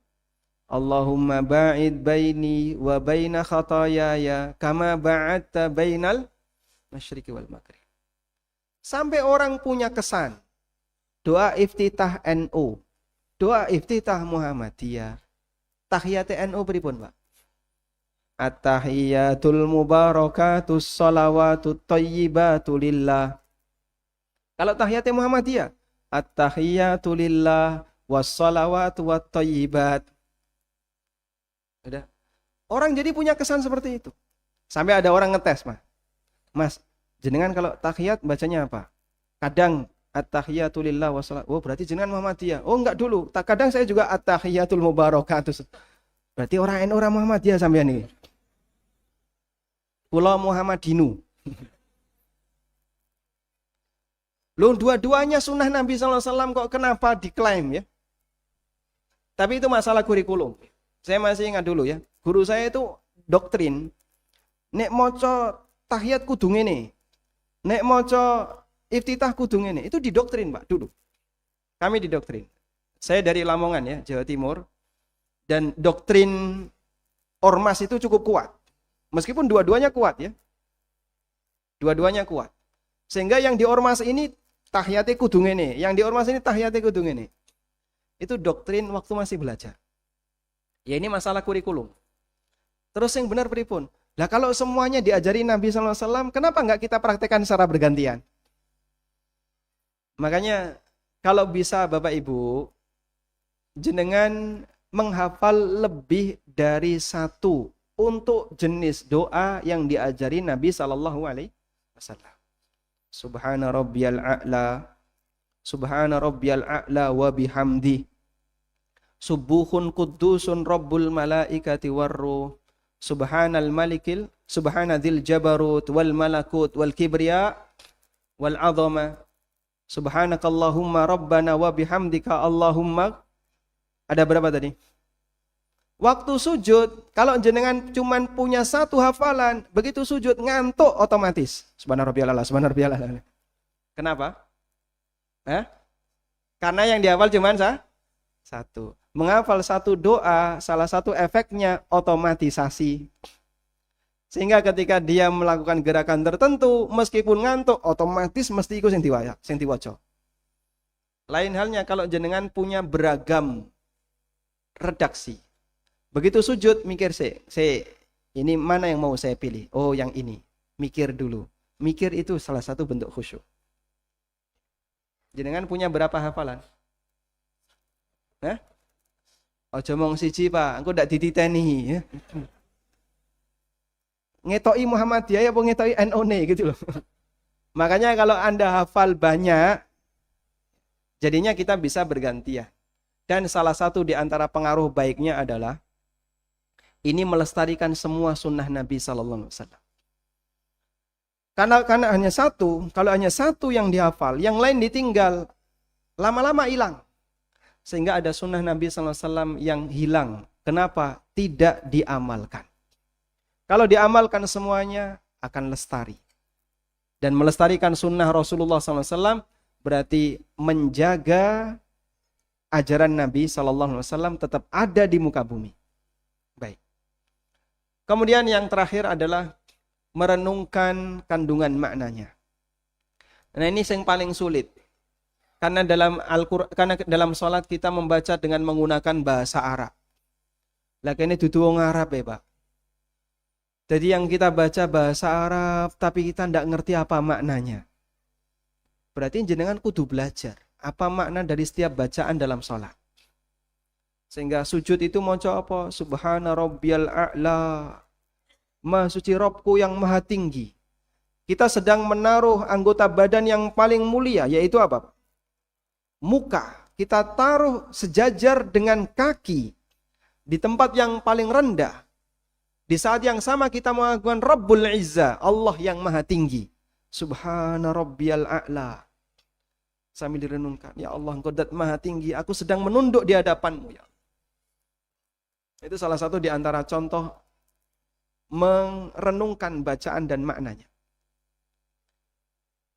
Allahumma ba'id baini wa baina khatayaya kama ba'adta bainal masyriqi wal maghrib. Sampai orang punya kesan doa iftitah NU, doa iftitah Muhammadiyah, tahiyat NU pripun, Pak? At-tahiyatul mubarakatus shalawatut thayyibatu lillah. Kalau tahiyat Muhammadiyah, at-tahiyatu lillah wassalawatu wattayyibat. Udah. Orang jadi punya kesan seperti itu. Sampai ada orang ngetes, Mas, jenengan kalau tahiyat bacanya apa? Kadang at-tahiyatu lillah wassalawatu. Oh, berarti jenengan Muhammadiyah. Oh, enggak dulu. Kadang saya juga at-tahiyatul mubarakatus. Berarti orang NU orang Muhammadiyah sampean ini. Kula Muhammadinu. Loh, dua-duanya sunnah Nabi SAW kok kenapa diklaim ya? Tapi itu masalah kurikulum. Saya masih ingat dulu ya, guru saya itu doktrin, nek moco tahiyat kudu ngene, nek moco iftitah kudu ngene, itu didoktrin Pak dulu. Kami didoktrin. Saya dari Lamongan ya, Jawa Timur, dan doktrin ormas itu cukup kuat. Meskipun dua-duanya kuat ya, dua-duanya kuat. Sehingga yang di ormas ini tahiyate kudu ngene, yang di ormas ini tahiyate kudu ngene. Itu doktrin waktu masih belajar. Ya ini masalah kurikulum. Terus yang benar pripun? Lah kalau semuanya diajari Nabi SAW, kenapa enggak kita praktekkan secara bergantian? Makanya kalau bisa Bapak Ibu, jenengan menghafal lebih dari satu untuk jenis doa yang diajari Nabi SAW. Subhana rabbiyal a'la wa bihamdi, subuhun kuddusun rabbul malaikati warruh, subhanal malikil, subhanadzil jabarut wal malakut wal kibriya wal azama, subhanakallahumma rabbana wa bihamdika allahumma. Ada berapa tadi? Waktu sujud, kalau jenengan cuman punya satu hafalan, begitu sujud ngantuk otomatis. Subhanarabbiyal a'la, subhanarabbiyal a'la. Kenapa? Karena yang dihafal cuman satu. Menghafal satu doa, salah satu efeknya otomatisasi. Sehingga ketika dia melakukan gerakan tertentu, meskipun ngantuk, otomatis mesti ikut sing diwaca. Lain halnya kalau jenengan punya beragam redaksi. Begitu sujud, mikir ini mana yang mau saya pilih? Oh, yang ini. Mikir dulu. Mikir itu salah satu bentuk khusyuk. Jenengan punya berapa hafalan? Ojo mong siji, Pak. Engko ndak dititeni ya. Ngetoki Muhammadiyah apa ngetoki NU-ne gitu loh. Makanya kalau Anda hafal banyak, jadinya kita bisa bergantian. Dan salah satu di antara pengaruh baiknya adalah ini melestarikan semua sunnah Nabi Sallallahu Alaihi Wasallam. Karena hanya satu, kalau hanya satu yang dihafal, yang lain ditinggal, lama-lama hilang. Sehingga ada sunnah Nabi Sallallahu Alaihi Wasallam yang hilang. Kenapa? Tidak diamalkan. Kalau diamalkan semuanya akan lestari. Dan melestarikan sunnah Rasulullah SAW berarti menjaga ajaran Nabi SAW tetap ada di muka bumi. Baik. Kemudian yang terakhir adalah merenungkan kandungan maknanya. Nah ini yang paling sulit. Karena dalam sholat kita membaca dengan menggunakan bahasa Arab. Lah ini dudu wong Arab ya Pak. Jadi yang kita baca bahasa Arab tapi kita tidak ngerti apa maknanya. Berarti jenengan kudu belajar apa makna dari setiap bacaan dalam sholat. Sehingga sujud itu maca apa? Subhana rabbiyal a'la. Maha suci Robku yang maha tinggi. Kita sedang menaruh anggota badan yang paling mulia, yaitu apa? Muka. Kita taruh sejajar dengan kaki di tempat yang paling rendah. Di saat yang sama kita mengakukan Rabbul Izzah, Allah yang maha tinggi. Subhana rabbiyal a'la. Sambil direnungkan, ya Allah engkau dat maha tinggi, aku sedang menunduk di hadapanmu ya. Itu salah satu di antara contoh merenungkan bacaan dan maknanya.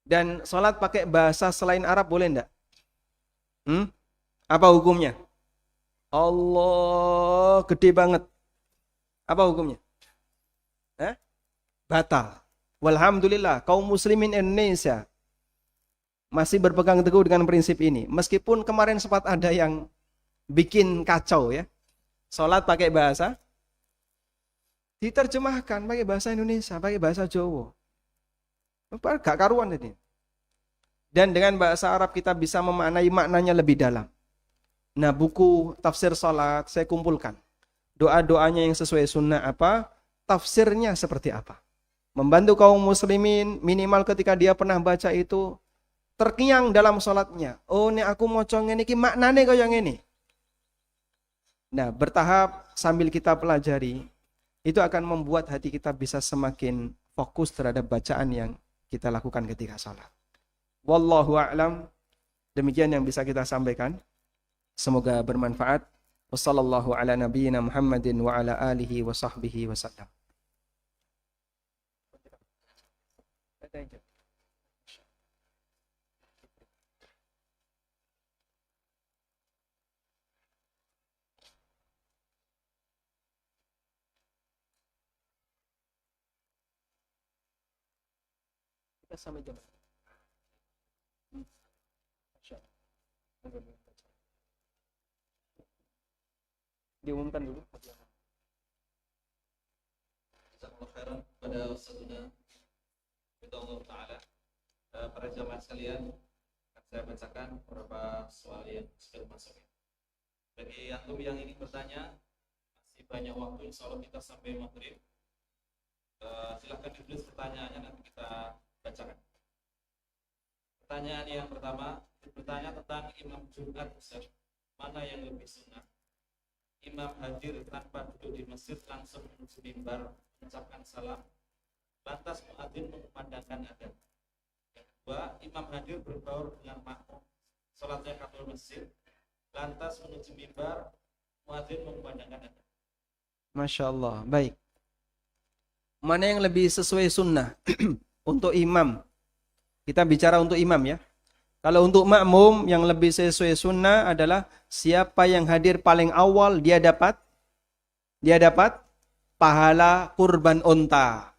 Dan sholat pakai bahasa selain Arab boleh enggak? Apa hukumnya? Allah gede banget. Apa hukumnya? Batal. Walhamdulillah kaum muslimin Indonesia masih berpegang teguh dengan prinsip ini. Meskipun kemarin sempat ada yang bikin kacau ya. Sholat pakai bahasa, diterjemahkan pakai bahasa Indonesia, pakai bahasa Jawa. Gak karuan ini. Dan dengan bahasa Arab kita bisa memaknai maknanya lebih dalam. Nah buku tafsir sholat saya kumpulkan. Doa-doanya yang sesuai sunnah apa, tafsirnya seperti apa. Membantu kaum muslimin minimal ketika dia pernah baca itu terkenyang dalam sholatnya. Oh ini aku mau ngene iki maknane kaya ngene. Nah bertahap sambil kita pelajari, itu akan membuat hati kita bisa semakin fokus terhadap bacaan yang kita lakukan ketika sholat. Wallahu a'lam. Demikian yang bisa kita sampaikan. Semoga bermanfaat. Wassallallahu ala nabiyyina Muhammadin wa ala alihi wa sahbihi wasallam. Kita sampai jam. Diumumkan dulu. Jazakallahu khairan pada Ustazuna Allah Ta'ala. Para jamaah sekalian, saya bacakan beberapa soal yang sudah masuk. Bagi antum yang ingin bertanya, masih banyak waktu, insya Allah kita sampai maghrib. Silahkan ditulis pertanyaannya, nanti kita bacakan. Pertanyaan yang pertama bertanya tentang imam Jumat, Ustaz. Mana yang lebih sunnah? Imam hadir tanpa duduk di masjid langsung menuju mimbar mengucapkan salam, lantas muadzin mengumandangkan adzan. Yang kedua, imam hadir berbaur dengan makmum, salatnya katul masjid, lantas menuju mimbar, muadzin mengumandangkan adzan. Masya Allah, baik. Mana yang lebih sesuai sunnah untuk imam? Kita bicara untuk imam ya. Kalau untuk makmum yang lebih sesuai sunnah adalah siapa yang hadir paling awal dia dapat pahala kurban unta.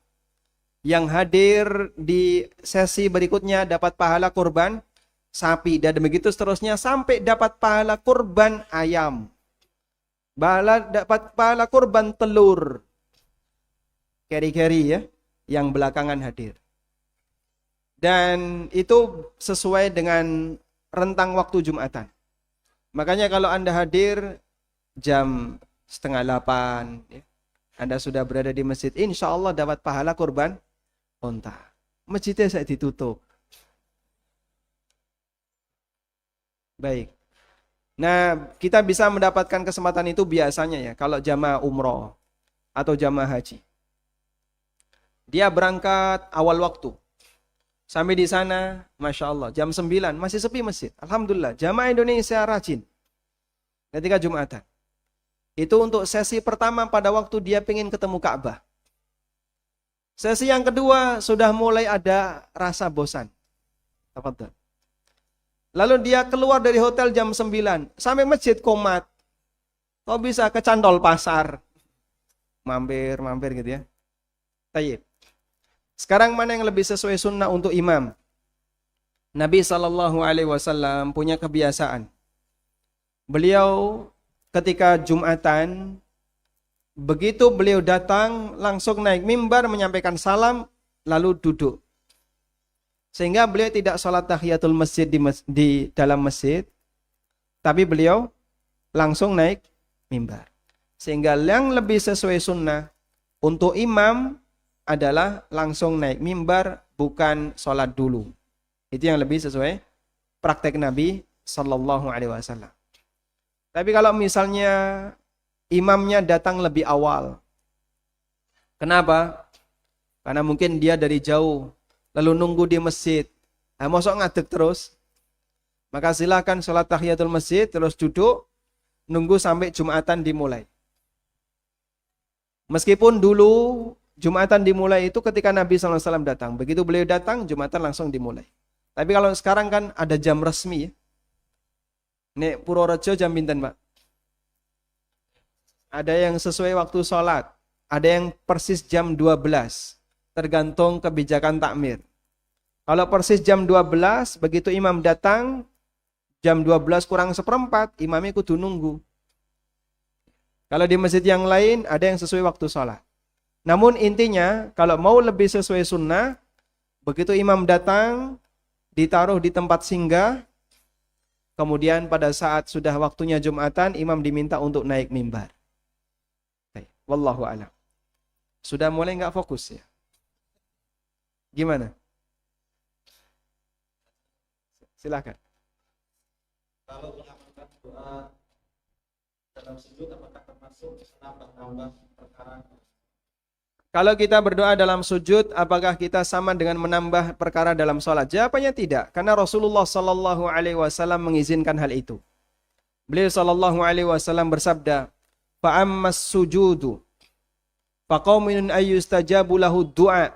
Yang hadir di sesi berikutnya dapat pahala kurban sapi dan begitu seterusnya sampai dapat pahala kurban ayam. Dapat pahala kurban telur. Keri-keri ya yang belakangan hadir. Dan itu sesuai dengan rentang waktu Jumatan. Makanya kalau Anda hadir jam 7:30, ya, Anda sudah berada di masjid, insya Allah dapat pahala kurban unta. Masjidnya saya ditutup. Baik. Nah, kita bisa mendapatkan kesempatan itu biasanya ya, kalau jamaah umroh atau jamaah haji. Dia berangkat awal waktu. Sampai di sana, Masya Allah, jam 9, masih sepi masjid. Alhamdulillah, jamaah Indonesia rajin. Ketika Jumatan. Itu untuk sesi pertama pada waktu dia pengen ketemu Ka'bah. Sesi yang kedua sudah mulai ada rasa bosan. Tafadhol. Lalu dia keluar dari hotel jam 9, sampai masjid komat. Kok bisa kecantol pasar? Mampir gitu ya. Tayyib. Sekarang mana yang lebih sesuai sunnah untuk imam? Nabi SAW punya kebiasaan. Beliau ketika Jumatan, begitu beliau datang, langsung naik mimbar menyampaikan salam, lalu duduk. Sehingga beliau tidak sholat tahiyatul masjid di dalam masjid, tapi beliau langsung naik mimbar. Sehingga yang lebih sesuai sunnah untuk imam adalah langsung naik mimbar, bukan sholat dulu. Itu yang lebih sesuai praktek Nabi SAW. Tapi kalau misalnya imamnya datang lebih awal. Kenapa? Karena mungkin dia dari jauh, lalu nunggu di masjid. Mosok ngadeg terus. Maka silakan sholat tahiyatul masjid, terus duduk, nunggu sampai Jumatan dimulai. Meskipun dulu Jumatan dimulai itu ketika Nabi SAW datang. Begitu beliau datang, Jumatan langsung dimulai. Tapi kalau sekarang kan ada jam resmi ya. Nek Purworejo jam pinten, Pak? Ada yang sesuai waktu sholat, ada yang persis jam 12, tergantung kebijakan takmir. Kalau persis jam 12, begitu imam datang, jam 12 kurang seperempat, imamnya kudu nunggu. Kalau di masjid yang lain, ada yang sesuai waktu sholat. Namun intinya, kalau mau lebih sesuai sunnah, begitu imam datang, ditaruh di tempat singgah, kemudian pada saat sudah waktunya Jumatan, imam diminta untuk naik mimbar. Wallahu a'lam. Sudah mulai nggak fokus ya? Gimana? Silakan. Kalau mengamalkan doa dalam sujud, apakah termasuk menambah-nambah perkara? Kalau kita berdoa dalam sujud, apakah kita sama dengan menambah perkara dalam sholat? Jawabannya tidak, karena Rasulullah SAW mengizinkan hal itu. Beliau SAW bersabda, fa'ammas sujudu faqaumin ayyustajabu lahu du'a.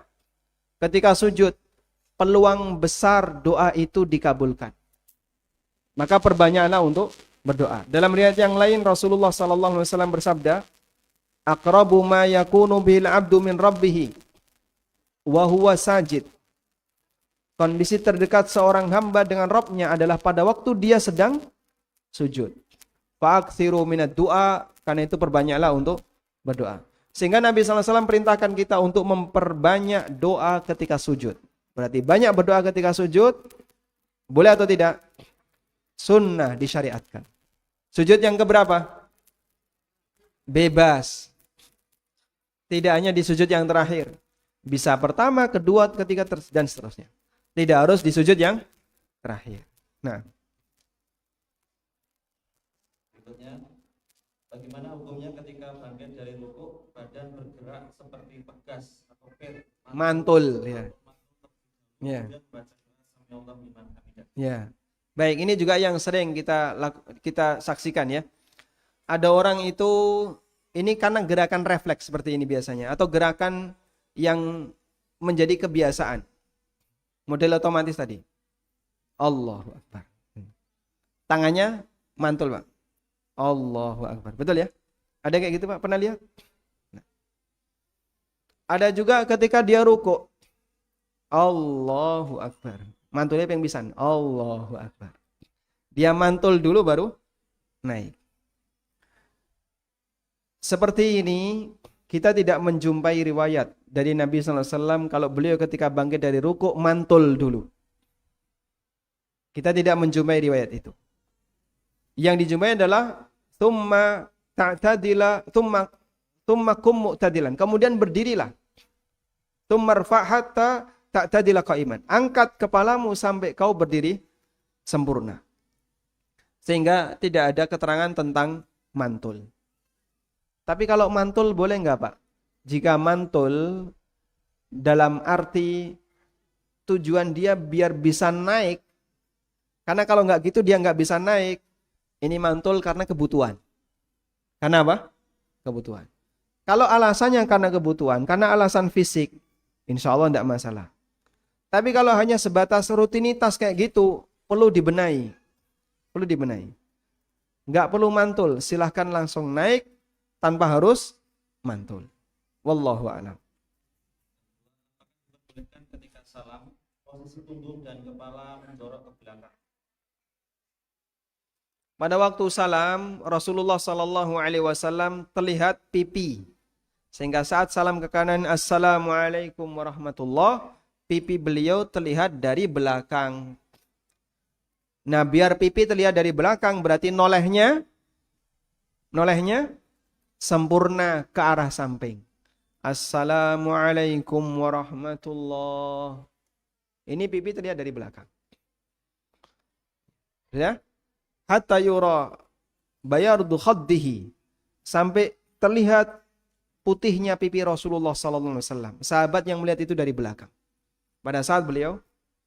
Ketika sujud, peluang besar doa itu dikabulkan. Maka perbanyaklah untuk berdoa. Dalam riwayat yang lain Rasulullah SAW bersabda, aqrabu ma yakunu bil 'abdu min rabbih wa huwa sajid. Kondisi terdekat seorang hamba dengan Rabbnya adalah pada waktu dia sedang sujud. Fa'aksiru minad du'a, karena itu perbanyaklah untuk berdoa. Sehingga Nabi SAW perintahkan kita untuk memperbanyak doa ketika sujud. Berarti banyak berdoa ketika sujud, boleh atau tidak? Sunnah disyariatkan. Sujud yang keberapa? Bebas. Tidak hanya di sujud yang terakhir. Bisa pertama, kedua, ketiga, dan seterusnya. Tidak harus di sujud yang terakhir. Nah. Bagaimana hukumnya ketika bangkit dari ruku, badan bergerak seperti pegas atau pir, mantul ya. Ya. Ya. Baik, ini juga yang sering kita saksikan ya. Ada orang itu, ini karena gerakan refleks seperti ini biasanya, atau gerakan yang menjadi kebiasaan. Model otomatis tadi. Allahu Akbar. Tangannya mantul, Pak. Allahu Akbar. Betul ya? Ada kayak gitu Pak? Pernah lihat? Nah. Ada juga ketika dia ruku. Allahu Akbar. Mantulnya pengbisan. Allahu Akbar. Dia mantul dulu baru naik. Seperti ini kita tidak menjumpai riwayat dari Nabi SAW kalau beliau ketika bangkit dari ruku mantul dulu. Kita tidak menjumpai riwayat itu. Yang dijumpai adalah thumma ta'tadila thumma kum mu'tadilan. Kemudian berdirilah. Thumma rfa' hatta ta'tadila qa'iman. Angkat kepalamu sampai kau berdiri sempurna. Sehingga tidak ada keterangan tentang mantul. Tapi kalau mantul boleh enggak, Pak? Jika mantul dalam arti tujuan dia biar bisa naik. Karena kalau enggak gitu dia enggak bisa naik. Ini mantul karena kebutuhan. Karena apa? Kebutuhan. Kalau alasannya karena kebutuhan, karena alasan fisik, insya Allah tidak masalah. Tapi kalau hanya sebatas rutinitas kayak gitu, perlu dibenahi. Perlu dibenahi. Nggak perlu mantul, silahkan langsung naik tanpa harus mantul. Wallahu a'lam. Diperbolehkan ketika salam, posisi punggung dan kepala mendorong ke belakang. Pada waktu salam, Rasulullah Sallallahu Alaihi Wasallam terlihat pipi. Sehingga saat salam ke kanan, Assalamualaikum warahmatullah, pipi beliau terlihat dari belakang. Nah, biar pipi terlihat dari belakang, berarti nolehnya sempurna ke arah samping. Assalamualaikum warahmatullah. Ini pipi terlihat dari belakang. Ya? Hatta yura bayardu khaddihi, sampai terlihat putihnya pipi Rasulullah sallallahu alaihi wasallam. Sahabat yang melihat itu dari belakang pada saat beliau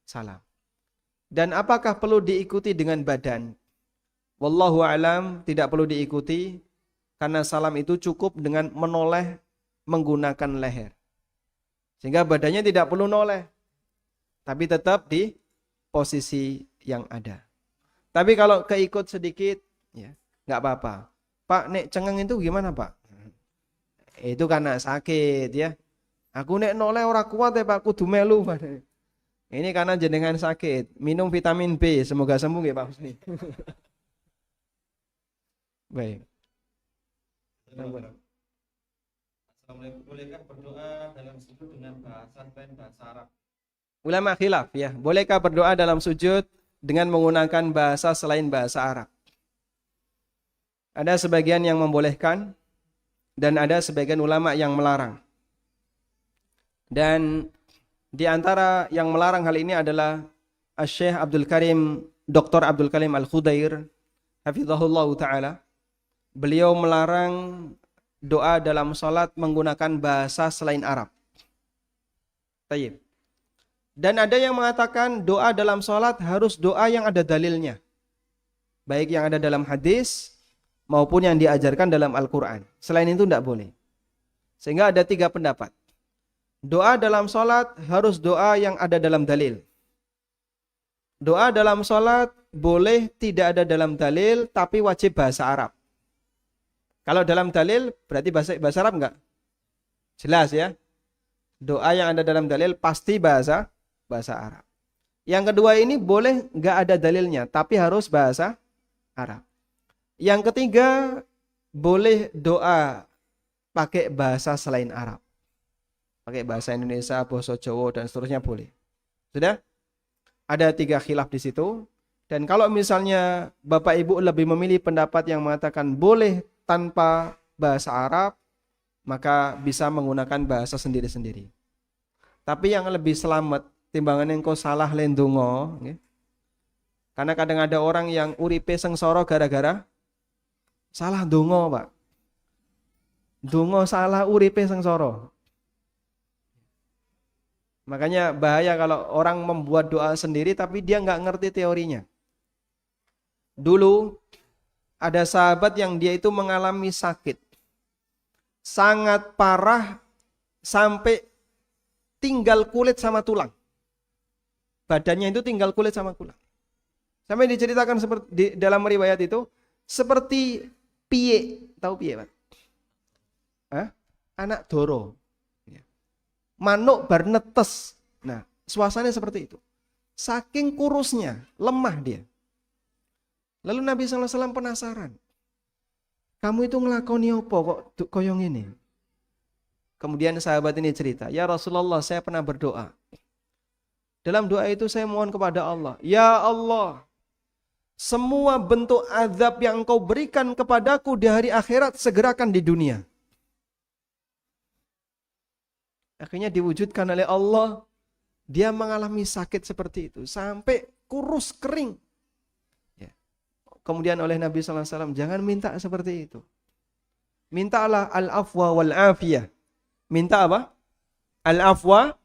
salam. Dan apakah perlu diikuti dengan badan? Wallahu alam, tidak perlu diikuti karena salam itu cukup dengan menoleh menggunakan leher. Sehingga badannya tidak perlu noleh, tapi tetap di posisi yang ada. Tapi kalau keikut sedikit, ya nggak apa-apa. Pak, nek cengeng itu gimana Pak? Itu karena sakit ya. Aku nek noleh ora kuat ya Pak, kudu melu. Ini karena jenengan sakit. Minum vitamin B, semoga sembuh ya Pak Husni. Baik. Assalamualaikum. Bolehkah berdoa dalam sujud dengan bahasa selain bahasa Arab? Ulama khilaf ya. Bolehkah berdoa dalam sujud dengan menggunakan bahasa selain bahasa Arab? Ada sebagian yang membolehkan dan ada sebagian ulama yang melarang. Dan di antara yang melarang hal ini adalah Syekh Abdul Karim, Dr. Abdul Karim Al-Khudair, hafizahullah ta'ala. Beliau melarang doa dalam salat menggunakan bahasa selain Arab. Tayyib. Dan ada yang mengatakan doa dalam salat harus doa yang ada dalilnya. Baik yang ada dalam hadis maupun yang diajarkan dalam Al-Quran. Selain itu tidak boleh. Sehingga ada 3 pendapat. Doa dalam salat harus doa yang ada dalam dalil. Doa dalam salat boleh tidak ada dalam dalil tapi wajib bahasa Arab. Kalau dalam dalil berarti bahasa Arab enggak? Jelas ya. Doa yang ada dalam dalil pasti bahasa Arab. Yang kedua ini boleh enggak ada dalilnya tapi harus bahasa Arab. Yang ketiga boleh doa pakai bahasa selain Arab. Pakai bahasa Indonesia, bahasa Jawa dan seterusnya boleh. Sudah? Ada 3 khilaf di situ. Dan kalau misalnya Bapak Ibu lebih memilih pendapat yang mengatakan boleh tanpa bahasa Arab, maka bisa menggunakan bahasa sendiri-sendiri. Tapi yang lebih selamat timbangan engko salah lendongo, nggih. Karena kadang ada orang yang uripe sengsara gara-gara salah donga, Pak. Donga salah uripe sengsara. Makanya bahaya kalau orang membuat doa sendiri tapi dia nggak ngerti teorinya. Dulu ada sahabat yang dia itu mengalami sakit sangat parah sampai tinggal kulit sama tulang. Badannya itu tinggal kulit sama tulang. Sampai diceritakan seperti di dalam riwayat itu seperti piye, tahu piye, Pak? Hah? Anak doro. Manuk bar netes. Nah, suasananya seperti itu. Saking kurusnya, lemah dia. Lalu Nabi SAW penasaran. Kamu itu ngelakoni apa kok koyong ini? Kemudian sahabat ini cerita, ya Rasulullah, saya pernah berdoa. Dalam doa itu saya mohon kepada Allah, ya Allah, semua bentuk azab yang engkau berikan kepadaku di hari akhirat segerakan di dunia. Akhirnya diwujudkan oleh Allah. Dia mengalami sakit seperti itu sampai kurus kering. Ya. Kemudian oleh Nabi SAW, jangan minta seperti itu. Mintalah al-afwa wal-afiyah. Minta apa? Al-afwa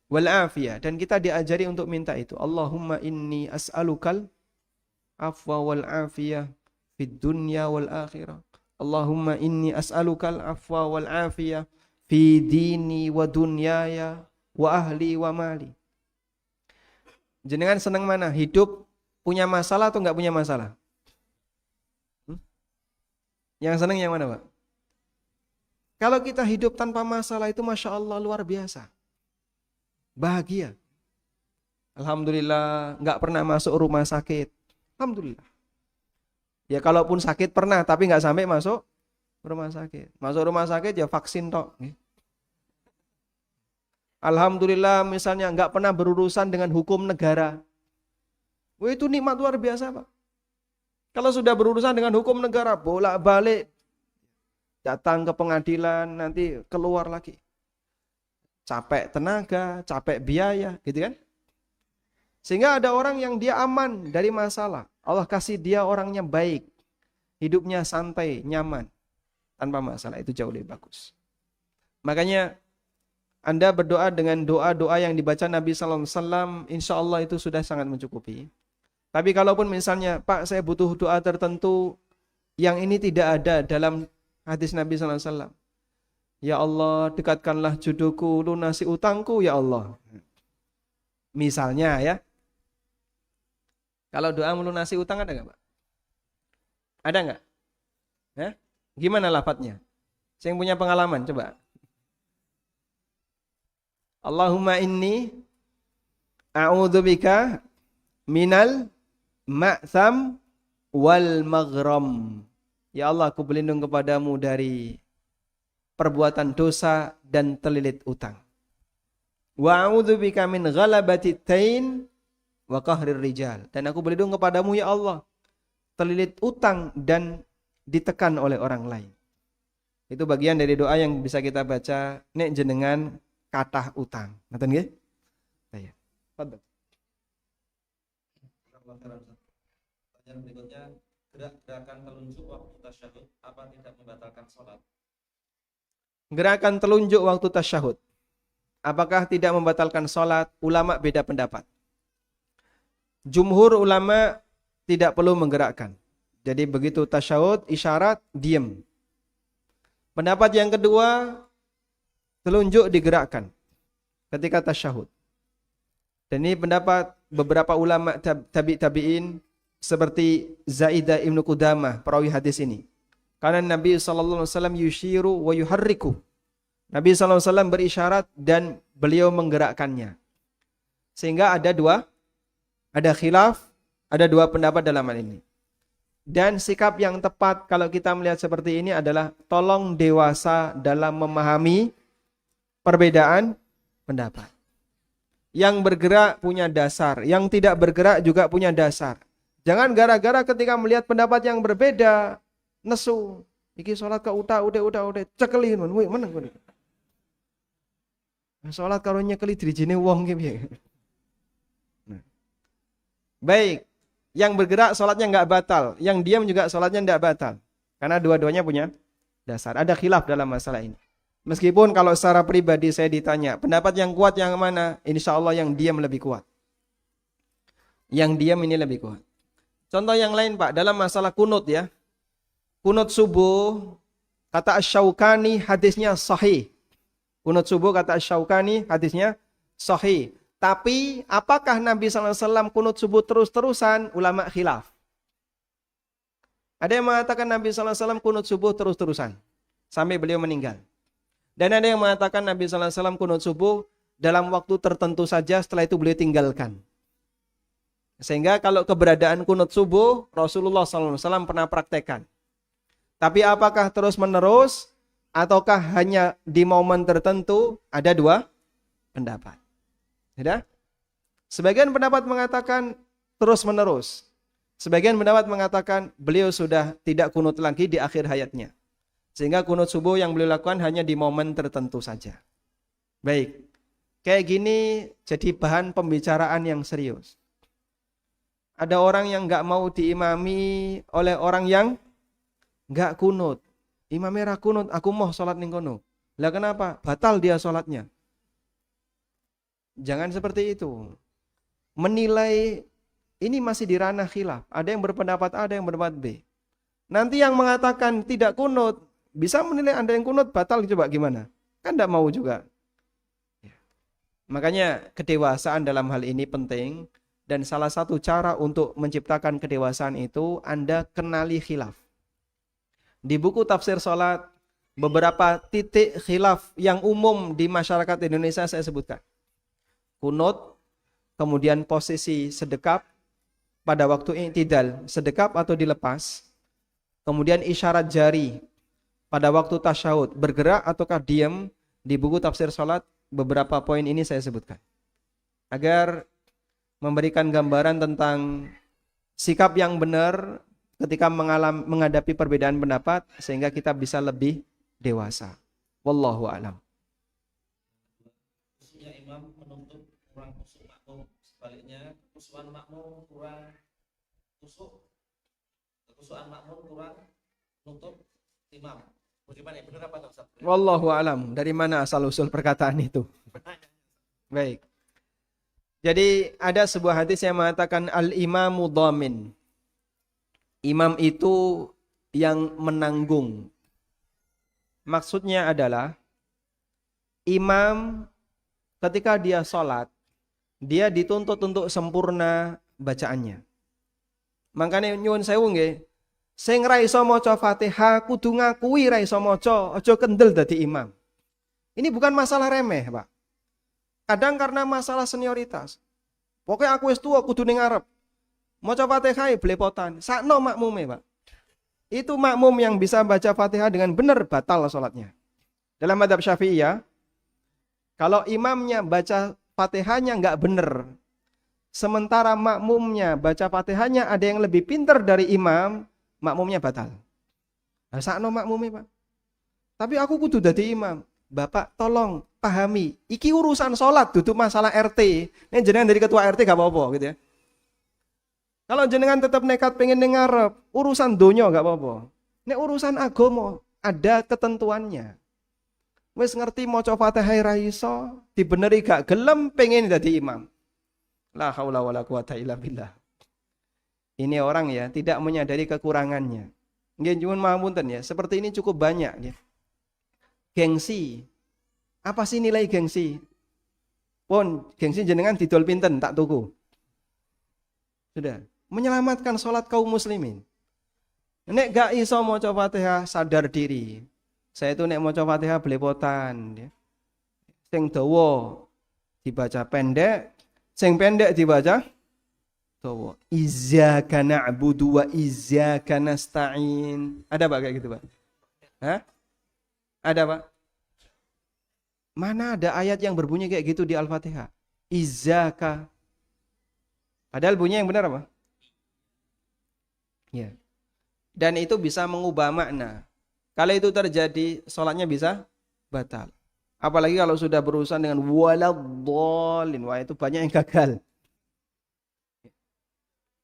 wal-afiyah. Dan kita diajari untuk minta itu. Allahumma inni as'alukal afwa wal-afiyah fid dunya wal-akhirah. Allahumma inni as'alukal afwa wal-afiyah fi dini wa dunyaya wa ahli wa mali. Jenengan seneng mana? Hidup punya masalah atau enggak punya masalah? Yang seneng yang mana, Pak? Kalau kita hidup tanpa masalah itu Masya Allah luar biasa. Bahagia. Alhamdulillah enggak pernah masuk rumah sakit. Alhamdulillah. Ya kalaupun sakit pernah tapi enggak sampai masuk rumah sakit. Masuk rumah sakit ya vaksin tok. Alhamdulillah misalnya enggak pernah berurusan dengan hukum negara. Wah itu nikmat luar biasa Pak. Kalau sudah berurusan dengan hukum negara bolak-balik datang ke pengadilan nanti keluar lagi. Capek tenaga, capek biaya gitu kan. Sehingga ada orang yang dia aman dari masalah. Allah kasih dia orangnya baik. Hidupnya santai, nyaman. Tanpa masalah itu jauh lebih bagus. Makanya Anda berdoa dengan doa-doa yang dibaca Nabi SAW, insya Allah itu sudah sangat mencukupi. Tapi kalaupun misalnya, Pak saya butuh doa tertentu yang ini tidak ada dalam hadis Nabi SAW. Ya Allah dekatkanlah jodohku, lunasi utangku ya Allah. Misalnya ya. Kalau doa melunasi utang ada nggak Pak? Ada nggak? Gimana lafadznya? Saya yang punya pengalaman coba. Allahumma inni a'udzubika minal ma'tham wal maghram. Ya Allah, aku berlindung kepadamu dari perbuatan dosa dan terlilit utang. Wa a'udzubika min ghalabati tain wa qahrir rijal. Dan aku berlindung kepadamu ya Allah, terlilit utang dan ditekan oleh orang lain. Itu bagian dari doa yang bisa kita baca nek jenengan kathah utang. Ngoten nggih? Saya. Fadhil. Pertanyaan berikutnya, gerakan telunjuk waktu tasyahud apa tidak membatalkan sholat? Gerakan telunjuk waktu tasyahud apakah tidak membatalkan sholat? Ulama beda pendapat. Jumhur ulama tidak perlu menggerakkan. Jadi begitu tasyahud, isyarat, diam. Pendapat yang kedua, telunjuk digerakkan ketika tasyahud. Dan ini pendapat beberapa ulama tabi'in seperti Zaidah Ibnu Qudamah, perawi hadis ini. Karena Nabi SAW yushiru wa yuharriku. Nabi SAW berisyarat dan beliau menggerakkannya. Sehingga ada khilaf, ada dua pendapat dalam hal ini. Dan sikap yang tepat kalau kita melihat seperti ini adalah tolong dewasa dalam memahami perbedaan pendapat. Yang bergerak punya dasar, yang tidak bergerak juga punya dasar. Jangan gara-gara ketika melihat pendapat yang berbeda, nesu. Iki sholat ke udah, cekeli nun, wih meneng kowe. Sholat karo nyekeli dirijine wong ki piye. Baik, yang bergerak sholatnya enggak batal, yang diam juga sholatnya enggak batal. Karena dua-duanya punya dasar. Ada khilaf dalam masalah ini. Meskipun kalau secara pribadi saya ditanya, pendapat yang kuat yang mana? Insya Allah yang diam lebih kuat. Yang diam ini lebih kuat. Contoh yang lain Pak, dalam masalah kunut ya. Kunut subuh, kata Asy-Syaukani hadisnya sahih. Kunut subuh kata Asy-Syaukani hadisnya sahih. Tapi apakah Nabi SAW kunut subuh terus-terusan? Ulama khilaf. Ada yang mengatakan Nabi SAW kunut subuh terus-terusan. Sampai beliau meninggal. Dan ada yang mengatakan Nabi SAW kunut subuh dalam waktu tertentu saja setelah itu beliau tinggalkan. Sehingga kalau keberadaan kunut subuh Rasulullah SAW pernah praktekkan. Tapi apakah terus menerus ataukah hanya di momen tertentu? Ada dua pendapat. Ya? Sebagian pendapat mengatakan terus menerus. Sebagian pendapat mengatakan beliau sudah tidak kunut lagi di akhir hayatnya. Sehingga kunut subuh yang beliau lakukan hanya di momen tertentu saja. Baik. Kayak gini jadi bahan pembicaraan yang serius. Ada orang yang enggak mau diimami oleh orang yang enggak kunut. Imamnya ra kunut, aku mau sholat ning kono. Lah kenapa? Batal dia sholatnya. Jangan seperti itu. Menilai ini masih di ranah khilaf. Ada yang berpendapat A, ada yang berpendapat B. Nanti yang mengatakan tidak kunut, bisa menilai Anda yang kunut batal, coba gimana? Kan tidak mau juga. Makanya kedewasaan dalam hal ini penting. Dan salah satu cara untuk menciptakan kedewasaan itu Anda kenali khilaf. Di buku tafsir sholat, beberapa titik khilaf yang umum di masyarakat Indonesia saya sebutkan. Kunut, kemudian posisi sedekap pada waktu i'tidal, sedekap atau dilepas. Kemudian isyarat jari pada waktu tasyahud, bergerak ataukah diam. Di buku tafsir sholat, beberapa poin ini saya sebutkan. Agar memberikan gambaran tentang sikap yang benar ketika menghadapi perbedaan pendapat sehingga kita bisa lebih dewasa. Wallahu a'lam. Khususnya imam menuntut kurang khusyuk makmum, sebaliknya kekhusyukan makmum kurang khusyuk, kekhusyukan makmum kurang menuntut imam. Bagaimana ya, benar apa enggak Ustaz? Wallahu a'lam. Dari mana asal usul perkataan itu? Baik. Jadi ada sebuah hadis yang mengatakan al-imamu dhamin. Imam itu yang menanggung. Maksudnya adalah imam ketika dia sholat, dia dituntut untuk sempurna bacaannya. Makanya nyuwun sewu nggih, sing ra iso maca Fatihah kudu ngakui ra iso maca, aja kendel dadi imam. Ini bukan masalah remeh, Pak. Kadang karena masalah senioritas. Pokoknya aku wis tua kudu ning ngarep. Maca Fatihah belepotan. Sakno makmume, Pak. Itu makmum yang bisa baca Fatihah dengan benar batal salatnya. Dalam mazhab Syafi'iyah, kalau imamnya baca Fatihahnya enggak benar, sementara makmumnya baca Fatihahnya ada yang lebih pintar dari imam, makmumnya batal. Lah sakno makmume, Pak. Tapi aku kudu dadi imam. Bapak tolong pahami, iki urusan sholat, duduk masalah RT. Ini jenengan dari ketua RT gak apa-apa gitu ya. Kalau jenengan tetap nekat pengen ngarep, urusan donya gak apa-apa. Ini urusan agama, ada ketentuannya. Wis ngerti maca Fatihah ra iso, dibeneri gak gelem pengen dadi imam. La haula wala quwata illa billah. Ini orang ya tidak menyadari kekurangannya. Nggih nyuwun mahapunten ya, seperti ini cukup banyak ya. Gengsi. Apa sih nilai gengsi? Pun, gengsi jenengan didol pinten tak tuku. Sudah, menyelamatkan sholat kaum muslimin. Nek gak iso maca Fatihah sadar diri. Saya itu nek maca Fatihah belepotan ya. Sing dawa dibaca pendek, sing pendek dibaca dawa. Iyyaka na'budu wa iyyaka nasta'in. Ada Pak kayak gitu, Pak? Hah? Ada Pak? Mana ada ayat yang berbunyi kayak gitu di Al-Fatihah? Izzaka. Padahal bunyinya yang benar apa? Ya. Dan itu bisa mengubah makna. Kalau itu terjadi, sholatnya bisa batal. Apalagi kalau sudah berurusan dengan waladhdallin. Wah, itu banyak yang gagal.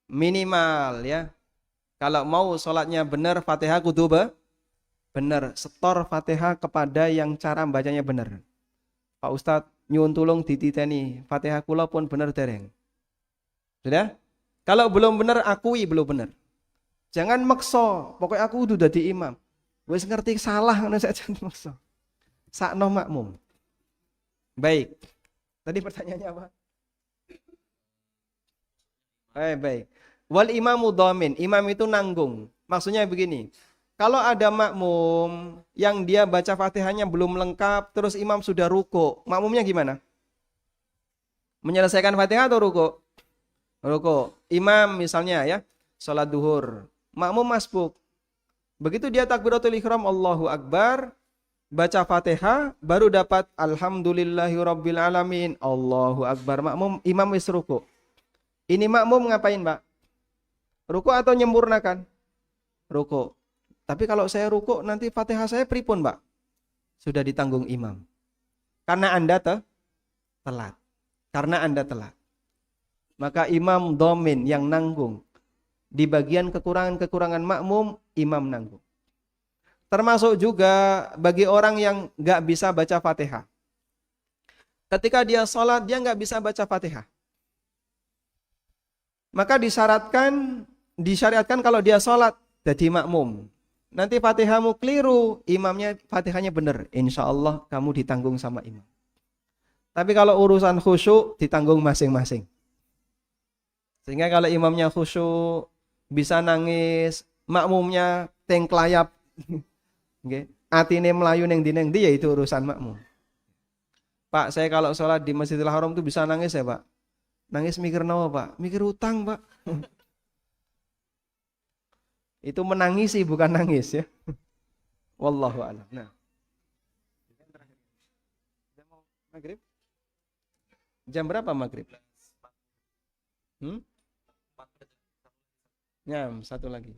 Minimal ya. Kalau mau sholatnya benar, Fatihah kudu benar, setor Fatihah kepada yang cara bacanya benar. Pak Ustadz nyuwun tulung dititeni Fatihah kula pun benar dereng. Sudah? Kalau belum benar akui belum benar. Jangan maksa, pokoknya aku udah dadi imam. Wis ngerti salah ngono saja maksa. Sakno makmum. Baik. Tadi pertanyaannya apa? Baik. Wal imamu dhamin, imam itu nanggung. Maksudnya begini. Kalau ada makmum yang dia baca Fatihahnya belum lengkap, terus imam sudah ruku, makmumnya gimana? Menyelesaikan Fatihah atau ruku? Ruku. Imam misalnya ya, sholat duhur, makmum masbuk. Begitu dia takbiratul ihram, Allahu Akbar, baca Fatihah, baru dapat Alhamdulillahirabbil alamin, Allahu Akbar, makmum, imam wis ruku. Ini makmum ngapain, Pak? Ruku atau nyempurnakan? Ruku. Tapi kalau saya ruku nanti Fatihah saya pripun, Pak? Sudah ditanggung imam. Karena Anda telat. Karena Anda telat. Maka imam dhamin yang nanggung. Di bagian kekurangan-kekurangan makmum, imam nanggung. Termasuk juga bagi orang yang nggak bisa baca Fatihah. Ketika dia sholat, dia nggak bisa baca Fatihah. Maka disyariatkan kalau dia sholat, jadi makmum. Nanti Fatihahmu keliru, imamnya Fatihahnya benar. Insya Allah kamu ditanggung sama imam. Tapi kalau urusan khusyuk ditanggung masing-masing. Sehingga kalau imamnya khusyuk bisa nangis, makmumnya tengklayap. Nggih. Atine melayu ning ndi ya itu urusan makmum. Pak, saya kalau sholat di Masjidil Haram tuh bisa nangis ya, Pak? Nangis mikir nawa, Pak? Mikir utang, Pak. Itu menangisi bukan nangis ya. Wallahu a'lam. Nah. Maghrib? Jam berapa maghrib? Ya, satu lagi.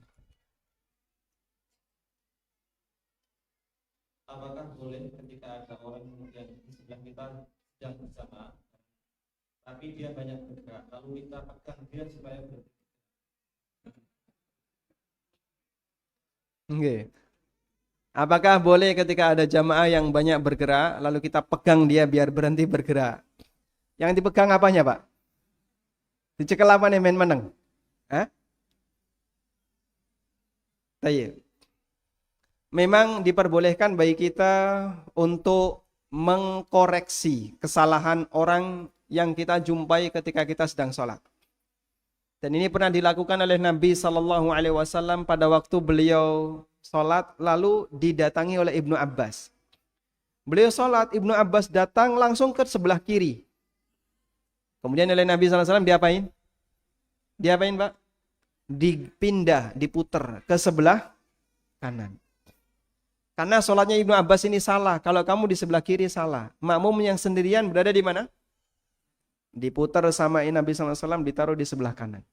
Apakah boleh ketika ada orang yang di sebelah kita sedang bersama, tapi dia banyak bergerak, lalu kita pegang dia supaya berhenti? Nggih. Apakah boleh ketika ada jamaah yang banyak bergerak, lalu kita pegang dia biar berhenti bergerak? Yang dipegang apanya, Pak? Dicekel apa nih, men meneng? Hah? Tayyib. Memang diperbolehkan bagi kita untuk mengkoreksi kesalahan orang yang kita jumpai ketika kita sedang sholat. Dan ini pernah dilakukan oleh Nabi Sallallahu Alaihi Wasallam pada waktu beliau sholat lalu didatangi oleh Ibnu Abbas. Beliau sholat, Ibnu Abbas datang langsung ke sebelah kiri. Kemudian oleh Nabi Sallallahu Alaihi Wasallam diapain? Diapain, Pak? Dipindah, diputer ke sebelah kanan. Karena sholatnya Ibnu Abbas ini salah. Kalau kamu di sebelah kiri salah. Makmum yang sendirian berada di mana? Diputar sama Nabi SAW, ditaruh di sebelah kanan.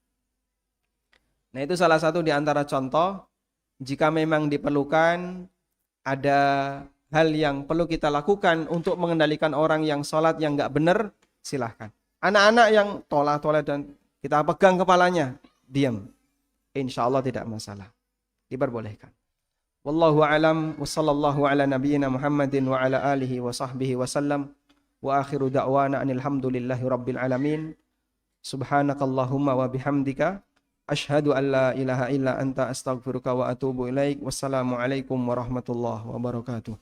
Nah, itu salah satu di antara contoh. Jika memang diperlukan, ada hal yang perlu kita lakukan untuk mengendalikan orang yang sholat yang nggak benar, silahkan. Anak-anak yang tolak-tolak dan kita pegang kepalanya, diam. Insya Allah tidak masalah. Diperbolehkan. Wallahu a'lam wa sallallahu ala nabiyyina Muhammadin wa ala alihi wa sahbihi wa sallam wa akhiru da'wana anil hamdulillahi rabbil alamin. Subhanakallahumma wa bihamdika asyhadu an la ilaha illa anta astaghfiruka wa atubu ilaik. Wassalamu alaikum warahmatullahi wabarakatuh.